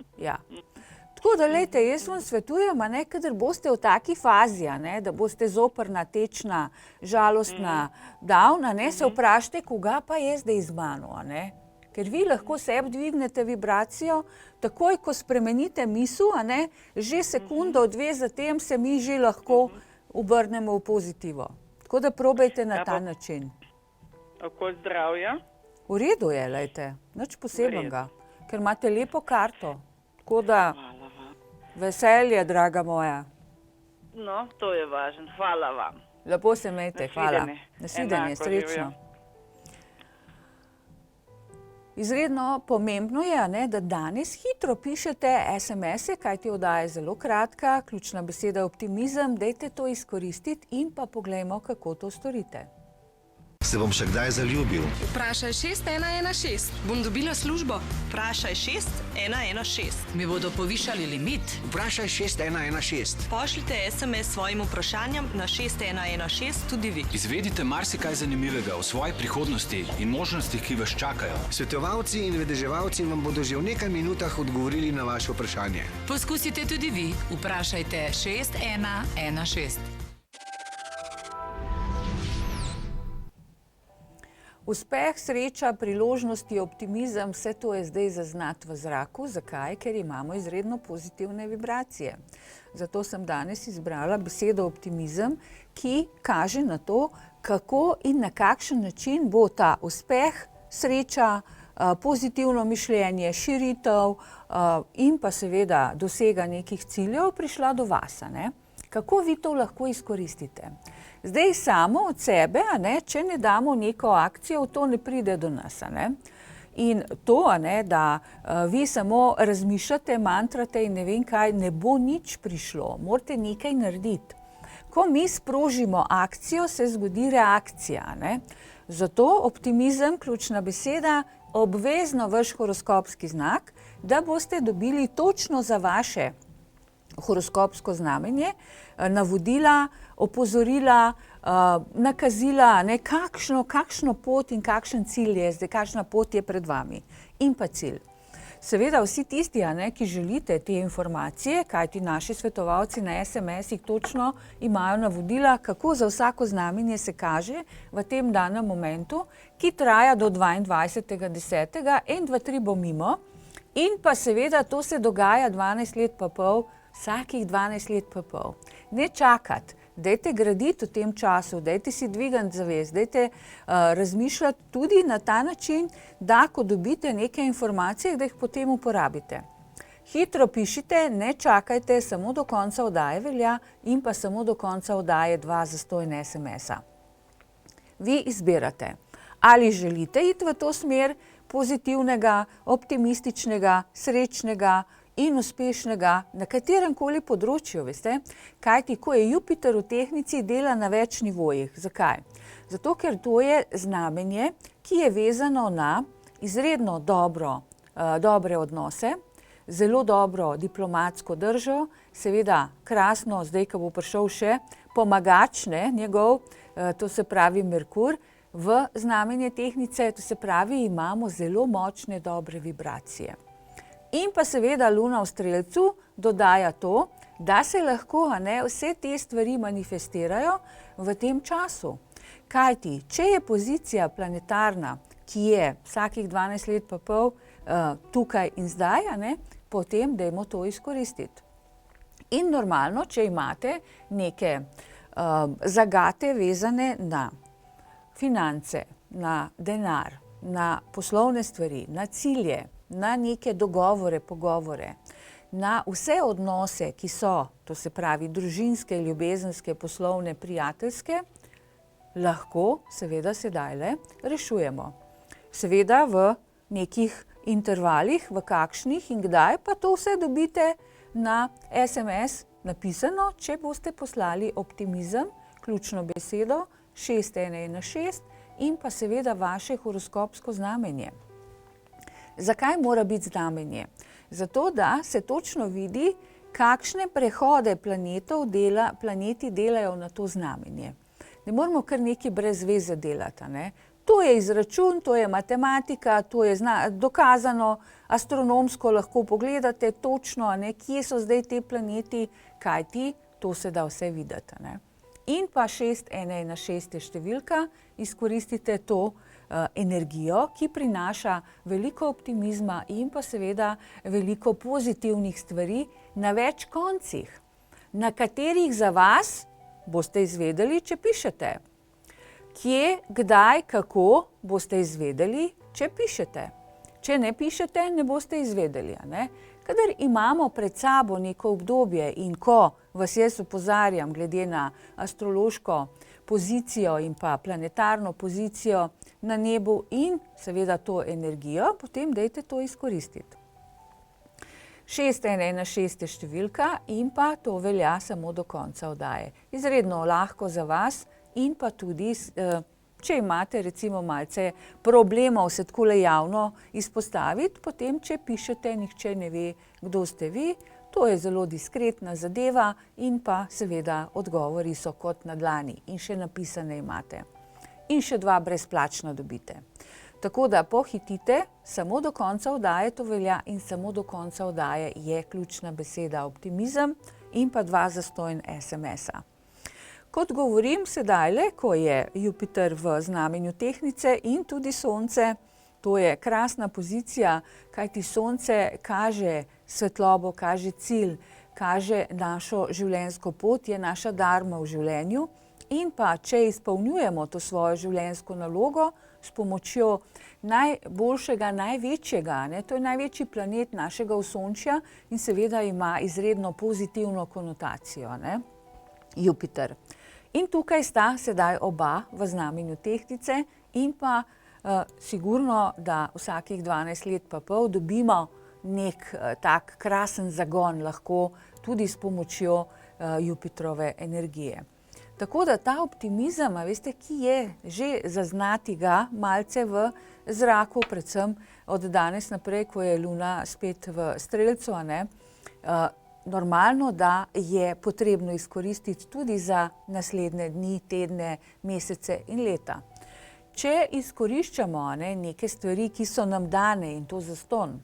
Tako da, lejte, jaz vam svetujem, a ne, kadar boste v taki fazi, a ne, da boste zoprna, tečna, žalostna, down, a ne, se vprašajte, koga pa je zdaj z mano, a ne? Ker vi lahko sebi dvignete vibracijo, takoj, ko spremenite misel, a ne, že sekundo, dve zatem se mi že lahko obrnemo v pozitivo. Tako da probajte na ta način. Okoli zdravja? V redu je, lejte, nič posebnega, ker imate lepo karto. Tako da, veselje, draga moja. No, to je važno. Hvala vam. Lepo se imejte, hvala. Nasvidenje, srečno. Izredno pomembno je, a ne, da danes hitro pišete SMS-e, kajti oddaja je zelo kratka, ključna beseda optimizem, dajte to izkoristiti in pa poglejmo, kako to storite. Se bom še kdaj zaljubil? Vprašaj 6116. Bom dobila službo? Vprašaj 6116. Mi bodo povišali limit? Vprašaj 6116. Pošljite SMS s svojim vprašanjem na 6116 tudi vi. Izvedite marsikaj zanimivega o svoji prihodnosti in možnostih, ki vas čakajo. Svetovalci in vedeževalci vam bodo že v nekaj minutah odgovorili na vaše vprašanje. Poskusite tudi vi. Vprašajte 6116. Uspeh, sreča, priložnosti, optimizem, vse to je zdaj zaznati v zraku. Zakaj? Ker imamo izredno pozitivne vibracije. Zato sem danes izbrala besedo optimizem, ki kaže na to, kako in na kakšen način bo ta uspeh, sreča, pozitivno mišljenje, širitev in pa seveda dosega nekih ciljev prišla do vas, ne? Kako vi to lahko izkoristite? Zdaj samo od sebe, a ne, če ne damo neko akcijo, to ne pride do nas, a ne. In to, a ne, da vi samo razmišljate, mantrate in ne vem kaj, ne bo nič prišlo. Morate nekaj narediti. Ko mi sprožimo akcijo, se zgodi reakcija, a ne. Zato optimizem, ključna beseda, obvezno vaš horoskopski znak, da boste dobili točno za vaše horoskopsko znamenje, navodila, opozorila, nakazila, ne, kakšno pot in kakšen cilj je zdaj, kakšna pot je pred vami in pa cilj. Seveda vsi tisti, a ne, ki želite te informacije, kajti naši svetovalci na SMS-ih točno imajo navodila, kako za vsako znamenje se kaže v tem danem momentu, ki traja do 22.10. 1, 2, 3 bo mimo in pa seveda to se dogaja 12 let pa pol, vsakih 12 let pa pol. Ne čakati, dajte graditi v tem času, dajte si dvigati zavest, dajte razmišljati tudi na ta način, da ko dobite neke informacije, da jih potem uporabite. Hitro pišite, ne čakajte, samo do konca oddaje velja in pa samo do konca oddaje 2 zastojna SMS-a. Vi izbirate, ali želite iti v to smer pozitivnega, optimističnega, srečnega in uspešnega na katerem koli področju, veste, kajti ko je Jupiter v tehnici, dela na več nivojih. Zakaj? Zato, ker to je znamenje, ki je vezano na izredno dobre odnose, zelo dobro diplomatsko držo, seveda krasno, zdaj, ko bo prišel še pomagač, ne, njegov, to se pravi Merkur, v znamenje tehnice, to se pravi, imamo zelo močne dobre vibracije. In pa seveda Luna v Strelcu dodaja to, da se lahko, a ne, vse te stvari manifestirajo v tem času. Kajti, če je pozicija planetarna, ki je vsakih 12 let pa pol tukaj in zdaj, a ne, potem dajmo to izkoristiti. In normalno, če imate neke zagate vezane na finance, na denar, na poslovne stvari, na cilje, na neke dogovore, pogovore, na vse odnose, ki so, to se pravi družinske, ljubezenske, poslovne, prijateljske, lahko seveda sedajle rešujemo. Seveda v nekih intervalih, v kakšnih in kdaj, pa to vse dobite na SMS napisano, če boste poslali optimizem, ključno besedo, 6116 in pa seveda vaše horoskopsko znamenje. Zakaj mora biti znamenje? Zato, da se točno vidi, kakšne prehode planeti delajo na to znamenje. Ne moramo kar nekaj brez veze delati, ne? To je izračun, to je matematika, to je dokazano, astronomsko lahko pogledate točno, ne, kje so zdaj te planeti, kajti to se da vse videti, ne. In pa 6116 je številka, izkoristite to energijo, ki prinaša veliko optimizma in pa seveda veliko pozitivnih stvari na več koncih, na katerih za vas boste izvedeli, če pišete. Kje, kdaj, kako boste izvedeli, če pišete. Če ne pišete, ne boste izvedeli, ne? Kadar imamo pred sabo neko obdobje in ko vas jaz opozarjam glede na astrološko pozicijo in pa planetarno pozicijo na nebu in seveda to energijo, potem dajte to izkoristiti. 6116 je številka in pa to velja samo do konca oddaje. Izredno lahko za vas in pa tudi, če imate recimo malce problemov se takole javno izpostaviti, potem, če pišete, nihče ne ve, kdo ste vi. To je zelo diskretna zadeva in pa seveda odgovori so kot na dlani in še napisane imate. In še 2 brezplačna dobite. Tako da pohitite, samo do konca oddaje to velja in samo do konca oddaje je ključna beseda optimizem in pa 2 zastonj SMS-a. Kot govorim sedajle, ko je Jupiter v znamenju Tehnice in tudi Sonce, to je krasna pozicija, kajti Sonce kaže svetlobo, kaže cilj, kaže našo življenjsko pot, je naša dharma v življenju in pa, če izpolnjujemo to svojo življenjsko nalogo s pomočjo najboljšega, največjega, ne, to je največji planet našega osončja in seveda ima izredno pozitivno konotacijo, ne, Jupiter. In tukaj sta sedaj oba v znamenju Tehnice in pa sigurno, da vsakih 12 let pa pol dobimo nek tak krasen zagon lahko tudi s pomočjo Jupiterove energije. Tako da ta optimizem, a veste, ki je že zaznati ga malce v zraku, predvsem od danes naprej, ko je Luna spet v Strelcu, a ne, normalno, da je potrebno izkoristiti tudi za naslednje dni, tedne, mesece in leta. Če izkoriščamo neke stvari, ki so nam dane in to zastonj,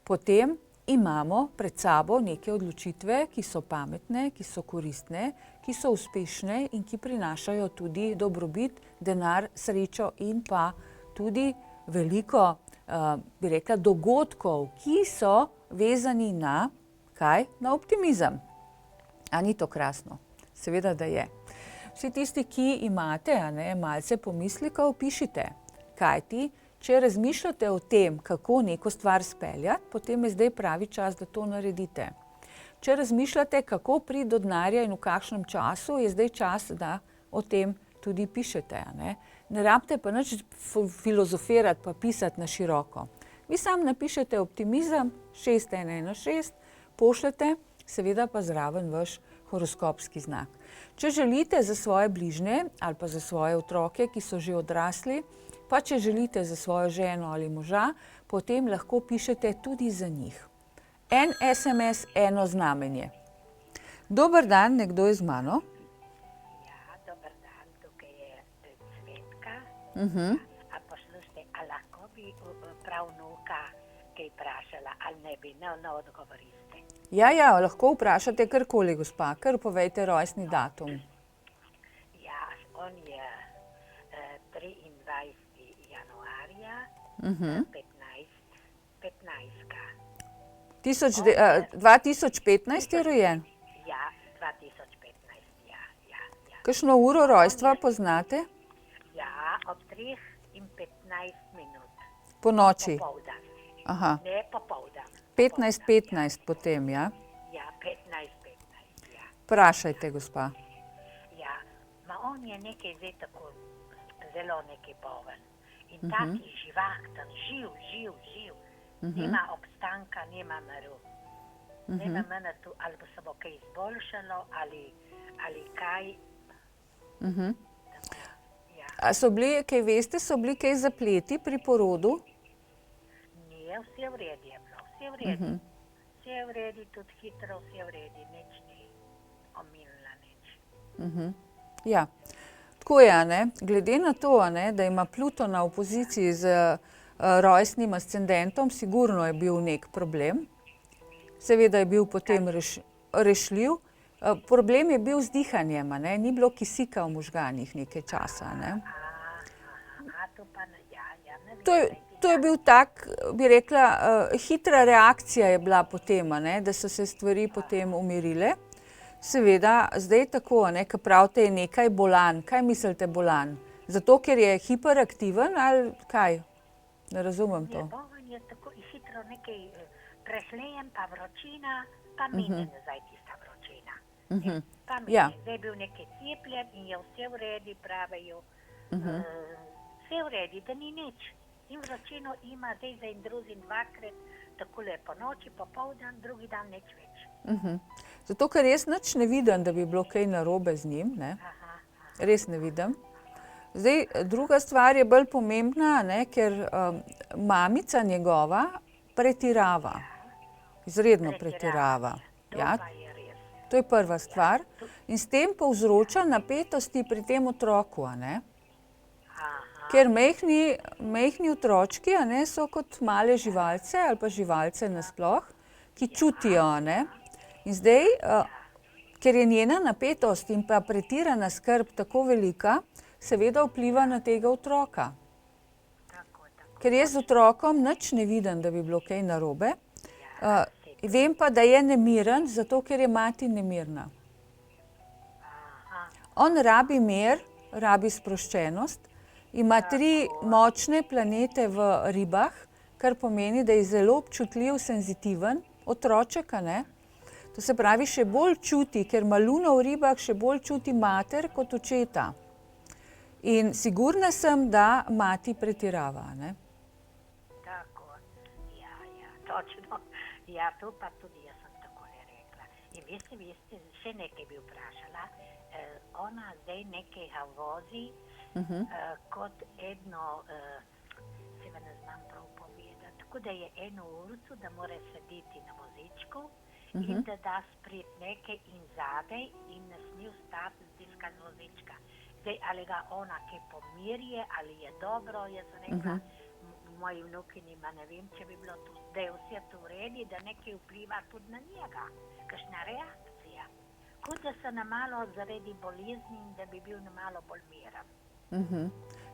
potem imamo pred sabo neke odločitve, ki so pametne, ki so koristne, ki so uspešne in ki prinašajo tudi dobrobit, denar, srečo in pa tudi veliko, bi rekla, dogodkov, ki so vezani na kaj? Na optimizem. A ni to krasno? Seveda, da je. Vsi tisti, ki imate malce pomislekov, pišite. Kajti, če razmišljate o tem, kako neko stvar speljati, potem je zdaj pravi čas, da to naredite. Če razmišljate, kako priti do denarja in v kakšnem času, je zdaj čas, da o tem tudi pišete. Ne rabite pa nič filozofirati pa pisati na široko. Vi sam napišete optimizem 6116, pošljete, seveda pa zraven vaš horoskopski znak. Če želite za svoje bližnje ali pa za svoje otroke, ki so že odrasli, pa če želite za svojo ženo ali moža, potem lahko pišete tudi za njih. En SMS, eno znamenje. Dober dan, nekdo je z mano. Ja, dober dan, tukaj je Cvetka. A poslušajte, a lahko bi prav vnuka kaj vprašala, ali ne bi, ne odgovorite. Ja, lahko vprašate karkoli, gospa, kar povejte rojstni datum. Ja, on je 23. januarja, 15. 2015 je rojen? Ja, 2015, ja. Kakšno uro rojstva poznate? Ja, ob 3:15 minut. Po noči? Popoldan. Aha. Ne popoldan. 15:15 potem, ja? Ja, 15:15, ja. Vprašajte, gospa. Ja, ma on je nekaj zdaj tako zelo nekaj boven. In taki živahten, živ. Nima obstanka, nima miru. Nema mene tu, ali bo se bo kaj izboljšalo, ali kaj. A so bili, kaj veste, so bili kaj zapleti pri porodu? Nije, vse v redu je bilo, vse v redu. Vse v redu, tudi hitro, vse v redu, nič ni omenila, nič. Ja, tako je, ne? Glede na to, ne, da ima Pluton na opoziciji z rojstnim ascendentom, sigurno je bil nek problem. Seveda je bil potem rešljiv. Problem je bil z dihanjem, ne? Ni bilo kisika v možganih nekaj časa. Ne? To pa ne, ja, ne vem. To je bil tak, bi rekla, hitra reakcija je bila potem, ne? Da so se stvari potem umirile. Seveda, zdaj tako, ne, ko pravite, je nekaj bolan. Kaj mislite bolan? Zato, ker je hiperaktiven ali kaj? Ne razumem to. Bolan je tako hitro nekaj prehlejen, pa vročina, pa mine nazaj tista vročina. Pa mine, zdaj je bil nekaj cepljen in je vse v redu, pravijo. Vse v redu, da ni nič. In vročino ima zdaj za in drugim dvakrat, takole po noči, popoldan, drugi dan nič več. Zato, ker res nič ne vidim, da bi bilo kaj narobe z njim, ne? Res ne vidim. Zdaj, druga stvar je bolj pomembna, ne, ker mamica njegova pretirava. Izredno pretirava. Ja, to je prva stvar. In s tem povzroča napetosti pri tem otroku, a ne? Ker majhni otročki, a ne, so kot male živalce ali pa živalce nasploh, ki čutijo, a ne? In zdaj, ker je njena napetost in pa pretirana skrb tako velika, seveda vpliva na tega otroka. Ker jaz z otrokom nič ne vidim, da bi bilo kaj narobe. Vem pa, da je nemiren, zato ker je mati nemirna. On rabi mir, rabi sproščenost, ima 3 močne planete v ribah, kar pomeni, da je zelo občutljiv, senzitiven otroček, a ne? To se pravi, še bolj čuti, ker ima luno v ribah, še bolj čuti mater kot očeta. In sigurna sem, da mati pretirava, ne? Tako, ja, točno. Ja, to pa tudi jaz sem takole rekla. In veste, še nekaj bi vprašala. Ona zdaj nekaj vozi kot eno, se ne znam prav povedati, tako da je eno urico, da mora sedeti na vozičku in da da sprit nekaj in zadej in ne sme vstati z diska z vozička. Zdaj, ali ga ona kaj pomirje, ali je dobro, jaz sem rekla, moji vnukinima, ne vem, če bi bilo to, da je vse to v redu, da nekaj vpliva tudi na njega, kakšna reakcija. Kot da se na malo zaradi bolezni in da bi bil na malo bolj miren.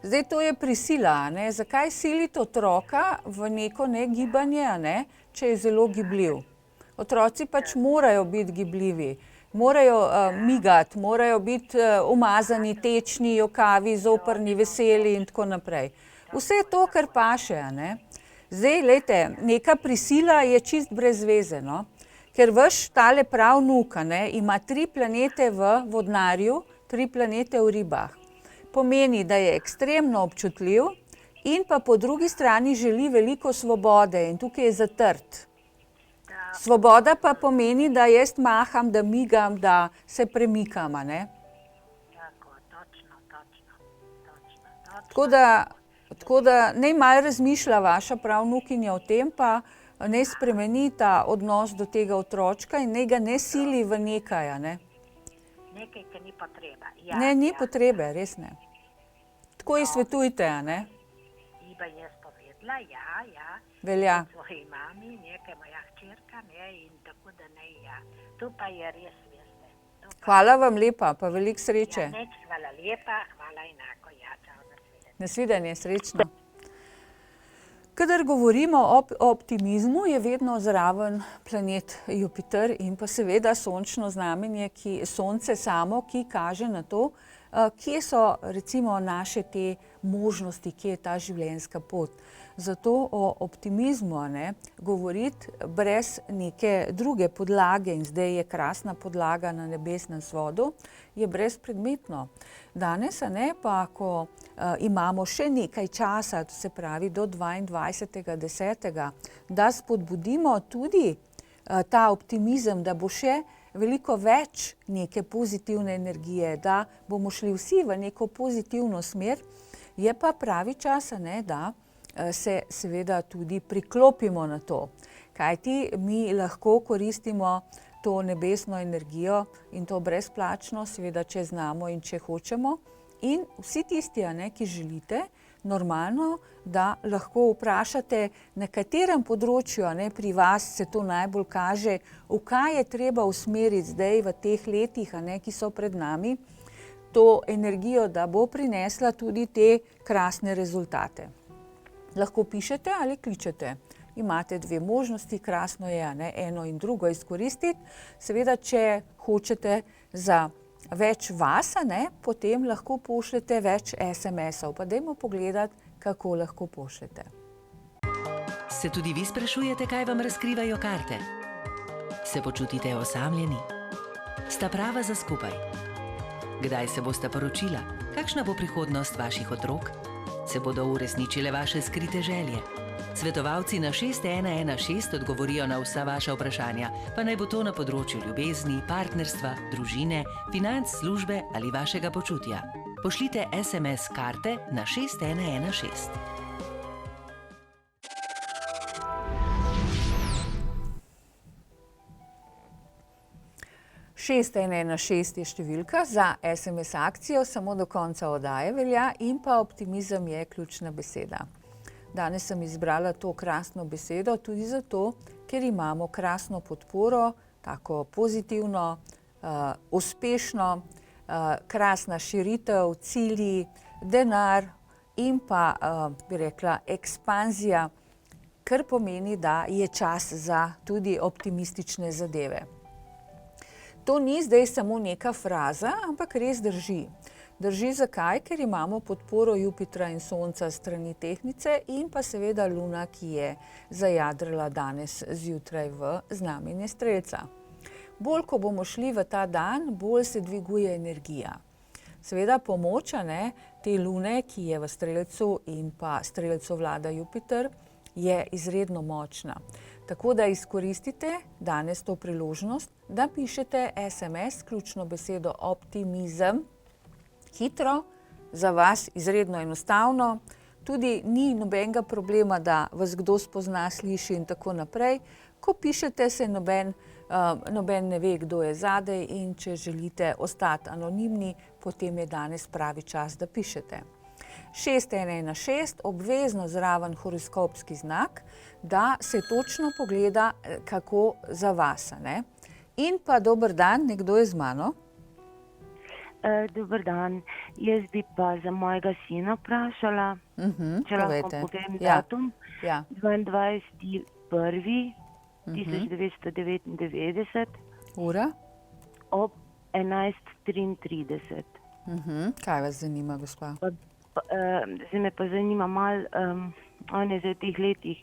Zdaj, to je prisila, ne? Zakaj siliti otroka v neko negibanje, ne? Če je zelo gibljiv? Otroci pač morajo biti gibljivi, morajo migati, morajo biti umazani, tečni, jokavi, zoprni, veseli in tako naprej. Vse to, kar paše, ne? Zdaj, glejte, neka prisila je čist brez veze, no? Ker vaš tale pravnuk, ne, ima 3 planete v vodnarju, 3 planete v ribah. Pomeni, da je ekstremno občutljiv in pa po drugi strani želi veliko svobode in tukaj je zatrt. Svoboda pa pomeni, da jaz maham, da migam, da se premikam, ne? Tako, točno. Tako da naj malo razmišlja vaša pravnukinja o tem, pa naj spremeni ta odnos do tega otročka in naj ga ne sili v nekaj, ne? Nekaj, ki ni potreba. Ne, ni potrebe, res ne. Tako ji svetujte, ne? Iba jaz povedala, ja. Velja. Svoji mami, nekaj moja hčerka, ne, in tako da ne, ja. To pa je res, veste. Hvala vam lepa, pa veliko sreče. Ja, hvala lepa, hvala enako, ja, čau, nasvidenje. Nasvidenje, srečno. Kadar govorimo o optimizmu, je vedno zraven planet Jupiter in pa seveda sončno znamenje, sonce samo, ki kaže na to, kje so recimo naše te možnosti, kje je ta življenjska pot. Zato o optimizmu, ne, govoriti brez neke druge podlage, in zdaj je krasna podlaga na nebesnem svodu, je brezpredmetno. Danes, ne, pa ko imamo še nekaj časa, to se pravi do 22.10., da spodbudimo tudi ta optimizem, da bo še veliko več neke pozitivne energije, da bomo šli vsi v neko pozitivno smer, je pa pravi čas, da se seveda tudi priklopimo na to. Kajti mi lahko koristimo to nebesno energijo in to brezplačno, seveda, če znamo in če hočemo. In vsi tisti, ki želite, normalno, da lahko vprašate, na katerem področju pri vas se to najbolj kaže, v kaj je treba usmeriti zdaj v teh letih, ki so pred nami, to energijo, da bo prinesla tudi te krasne rezultate. Lahko pišete ali kličete. Imate dve možnosti, krasno je eno in drugo izkoristiti. Seveda, če hočete za več vas, potem lahko pošljete več SMS-ov. Pa dajmo pogledati, kako lahko pošljete. Se tudi vi sprašujete, kaj vam razkrivajo karte? Se počutite osamljeni? Sta prava za skupaj? Kdaj se bosta poročila? Kakšna bo prihodnost vaših otrok? Se bodo uresničile vaše skrite želje? Svetovalci na 6116 odgovorijo na vsa vaša vprašanja, pa naj bo to na področju ljubezni, partnerstva, družine, financ, službe ali vašega počutja. Pošljite SMS karte na 6116. Šest 116 je številka za SMS akcijo, samo do konca oddaje velja in pa optimizem je ključna beseda. Danes sem izbrala to krasno besedo tudi zato, ker imamo krasno podporo, tako pozitivno, uspešno, krasna širitev, cilji, denar in pa, bi rekla, ekspanzija, kar pomeni, da je čas za tudi optimistične zadeve. To ni zdaj samo neka fraza, ampak res drži. Drži zakaj? Ker imamo podporo Jupitra in Sonca strani Tehtnice in pa seveda Luna, ki je zajadrala danes zjutraj v znamenje Strelca. Bolj, ko bomo šli v ta dan, bolj se dviguje energija. Seveda pomoč te Lune, ki je v Strelcu in pa Strelcu vlada Jupiter, je izredno močna. Tako da izkoristite danes to priložnost, da pišete SMS, ključno besedo optimizem, hitro, za vas izredno enostavno, tudi ni nobenega problema, da vas kdo spozna, sliši in tako naprej. Ko pišete, se noben ne ve, kdo je zadaj in če želite ostati anonimni, potem je danes pravi čas, da pišete. 6116, obvezno zraven horoskopski znak, da se točno pogleda, kako za vas. In pa dober dan, nekdo je z mano. Dober dan, jaz bi pa za mojega sina vprašala, če lahko povem datum, 22.1.1999. Ura? Ob 11.33. Kaj vas zanima, gospa? Zdaj me pa zanima malo, on je zdaj v teh letih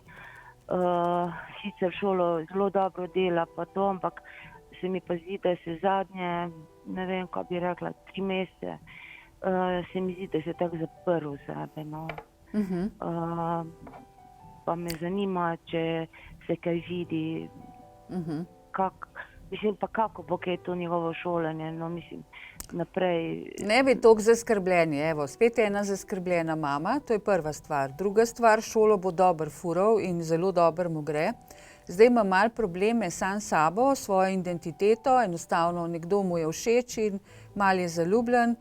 sicer šolo zelo dobro dela pa to, ampak se mi pa zdi, da se zadnje, ne vem, kaj bi rekla, 3 mesece, se mi zdi, da se tako zaprl sebe. Pa me zanima, če se kaj vidi, mislim pa kako bo kaj to njegovo šolanje, mislim, naprej. Ne bi toliko zaskrbljeni, evo, spet je ena zaskrbljena mama, to je prva stvar. Druga stvar, šolo bo dobro fural in zelo dobro mu gre. Zdaj ima malo probleme sam s sabo, svojo identiteto, enostavno nekdo mu je všeč in malo je zaljubljen,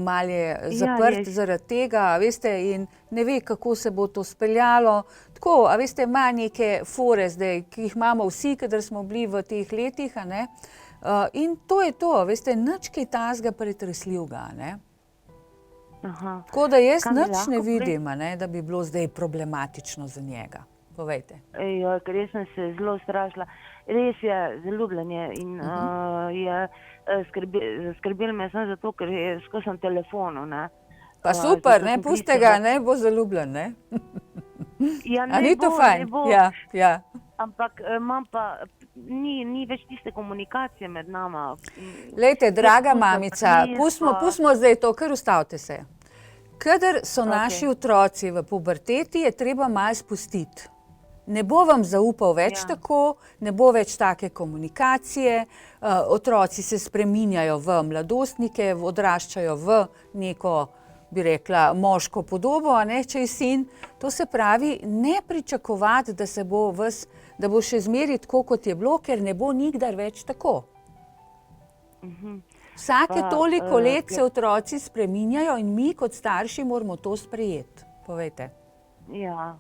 malo je zaprt zaradi tega, veste, in ne ve, kako se bo to speljalo. Tako, a veste, ima neke fore zdaj, ki jih imamo vsi, kadar smo bili v teh letih, in to je to, veste, nič kaj tazga pretresljivega, Tako da jaz nič ne vidim, da bi bilo zdaj problematično za njega. Povejte. Ker jaz sem se zelo strašila. Res je, zaljubljen je in skrbel me sem zato, ker je skozi telefonu. Pa super, puste ga, bo zaljubljen, A ni to fajn? Ja. Ampak imam pa, ni več tiste komunikacije med nama. Glejte, draga mamica, pustimo zdaj to, kar ustavite se. Kadar so naši otroci v puberteti, je treba malo spustiti. ne bo vam zaupal več tako, ne bo več take komunikacije, otroci se spreminjajo v mladostnike, odraščajo v neko, bi rekla, moško podobo, a ne, če je sin. To se pravi, ne pričakovati, da bo še zmeraj tako, kot je bilo, ker ne bo nikdar več tako. Vsake toliko let se otroci spreminjajo in mi kot starši moramo to sprejeti. Povejte. Ja,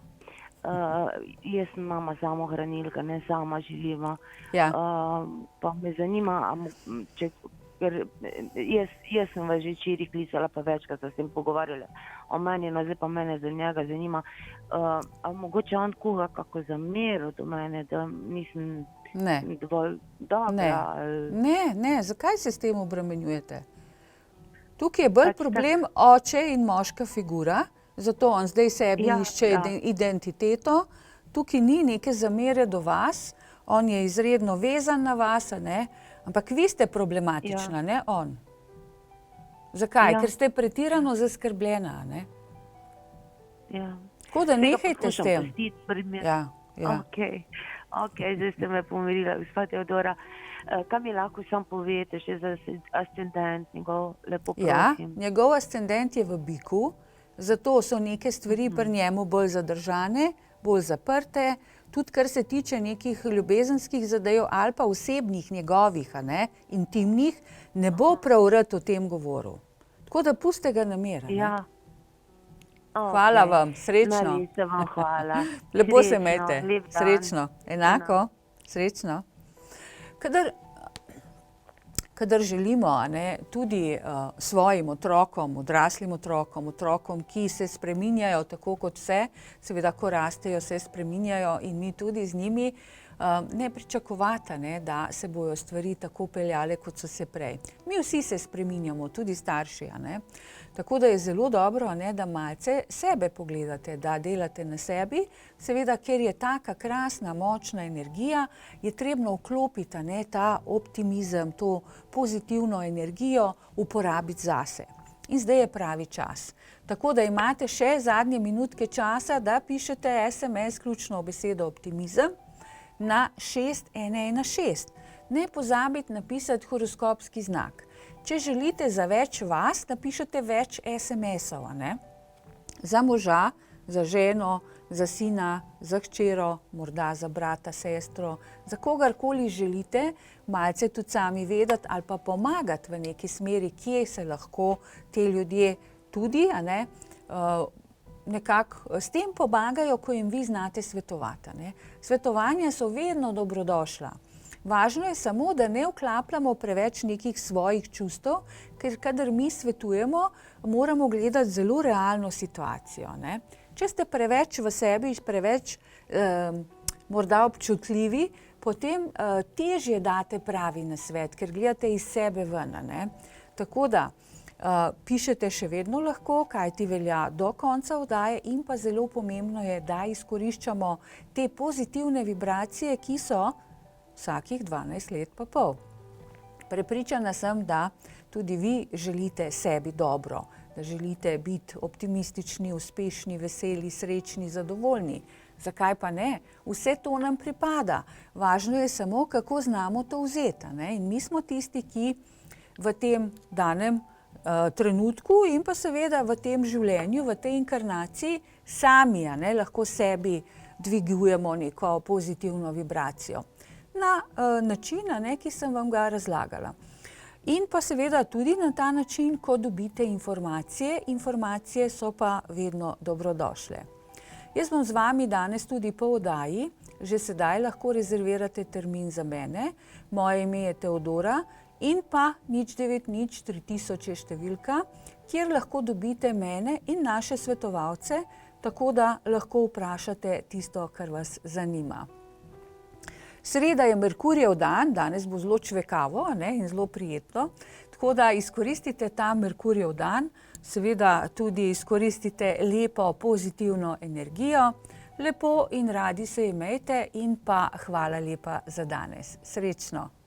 jaz sem mama samohranilka, ne sama živima. Ja. Pa me zanima, ker jaz sem vas že včeraj klicala, pa večkrat se s tem pogovarjala o meni, no zdaj pa mene za njega zanima, a mogoče on koga kako zameril do mene, da nisem dovolj dobra? Ne, zakaj se s tem obremenjujete? Tukaj je bolj problem oče in moška figura, zato on zdaj sebi išče identiteto. Tukaj ni neke zamere do vas, on je izredno vezan na vas, ne? Ampak vi ste problematična, ne on. Zakaj? Ker ste pretirano zaskrbljena, ne? Ja. Tako da nehajte s tem. Okej, zdaj ste me pomirila, gospa Teodora. Kaj mi lahko sam povete še za ascendent, njegov, lepo prosim? Ja, njegov ascendent je v biku, zato so neke stvari pri njemu bolj zadržane, bolj zaprte, tudi kar se tiče nekih ljubezenskih zadev ali pa osebnih njegovih, intimnih, ne bo prav rad o tem govoril. Tako da puste ga na miru. Ja. Hvala vam, srečno. Najlepša vam hvala. Lepo se imejte, srečno. Enako, srečno. Kadar želimo tudi svojim otrokom, odraslim otrokom, ki se spreminjajo tako kot vse, seveda, ko rastejo, se spreminjajo in mi tudi z njimi, ne pričakovati, da se bojo stvari tako peljale, kot so se prej. Mi vsi se spreminjamo, tudi starši. Tako da je zelo dobro, da malce sebe pogledate, da delate na sebi. Seveda, ker je taka krasna, močna energija, je trebno vklopiti ta optimizem, to pozitivno energijo uporabiti zase. In zdaj je pravi čas. Tako da imate še zadnje minutke časa, da pišete SMS, ključno besedo optimizem, na 6116. Ne pozabite napisati horoskopski znak. Če želite za več vas, napišete več SMS-ov, za moža, za ženo, za sina, za hčero, morda za brata, sestro, za kogarkoli želite, malce tudi sami vedeti ali pa pomagati v neki smeri, kje se lahko te ljudje tudi, nekako s tem pomagajo, ko jim vi znate svetovati. Svetovanja so vedno dobrodošla. Važno je samo, da ne vklapljamo preveč nekih svojih čustev, ker kadar mi svetujemo, moramo gledati zelo realno situacijo. Če ste preveč v sebi, preveč morda občutljivi, potem težje date pravi nasvet, ker gledate iz sebe ven. Tako da pišete še vedno lahko, kaj ti velja do konca oddaje in pa zelo pomembno je, da izkoriščamo te pozitivne vibracije, ki so vsakih 12 let pa pol. Prepričana sem, da tudi vi želite sebi dobro, da želite biti optimistični, uspešni, veseli, srečni, zadovoljni. Zakaj pa ne? Vse to nam pripada. Važno je samo, kako znamo to vzeti. In mi smo tisti, ki v tem danem trenutku in pa seveda v tem življenju, v tej inkarnaciji sami lahko sebi dvigujemo neko pozitivno vibracijo. Na način, ki sem vam ga razlagala. In pa seveda tudi na ta način, ko dobite informacije. Informacije so pa vedno dobrodošle. Jaz bom z vami danes tudi po oddaji, že sedaj lahko rezervirate termin za mene. Moje ime je Teodora in pa 090 3000 je številka, kjer lahko dobite mene in naše svetovalce, tako da lahko vprašate tisto, kar vas zanima. Sreda je Merkurjev dan, danes bo zelo čvekavo in zelo prijetno, tako da izkoristite ta Merkurjev dan, seveda tudi izkoristite lepo pozitivno energijo, lepo in radi se imejte in pa hvala lepa za danes. Srečno!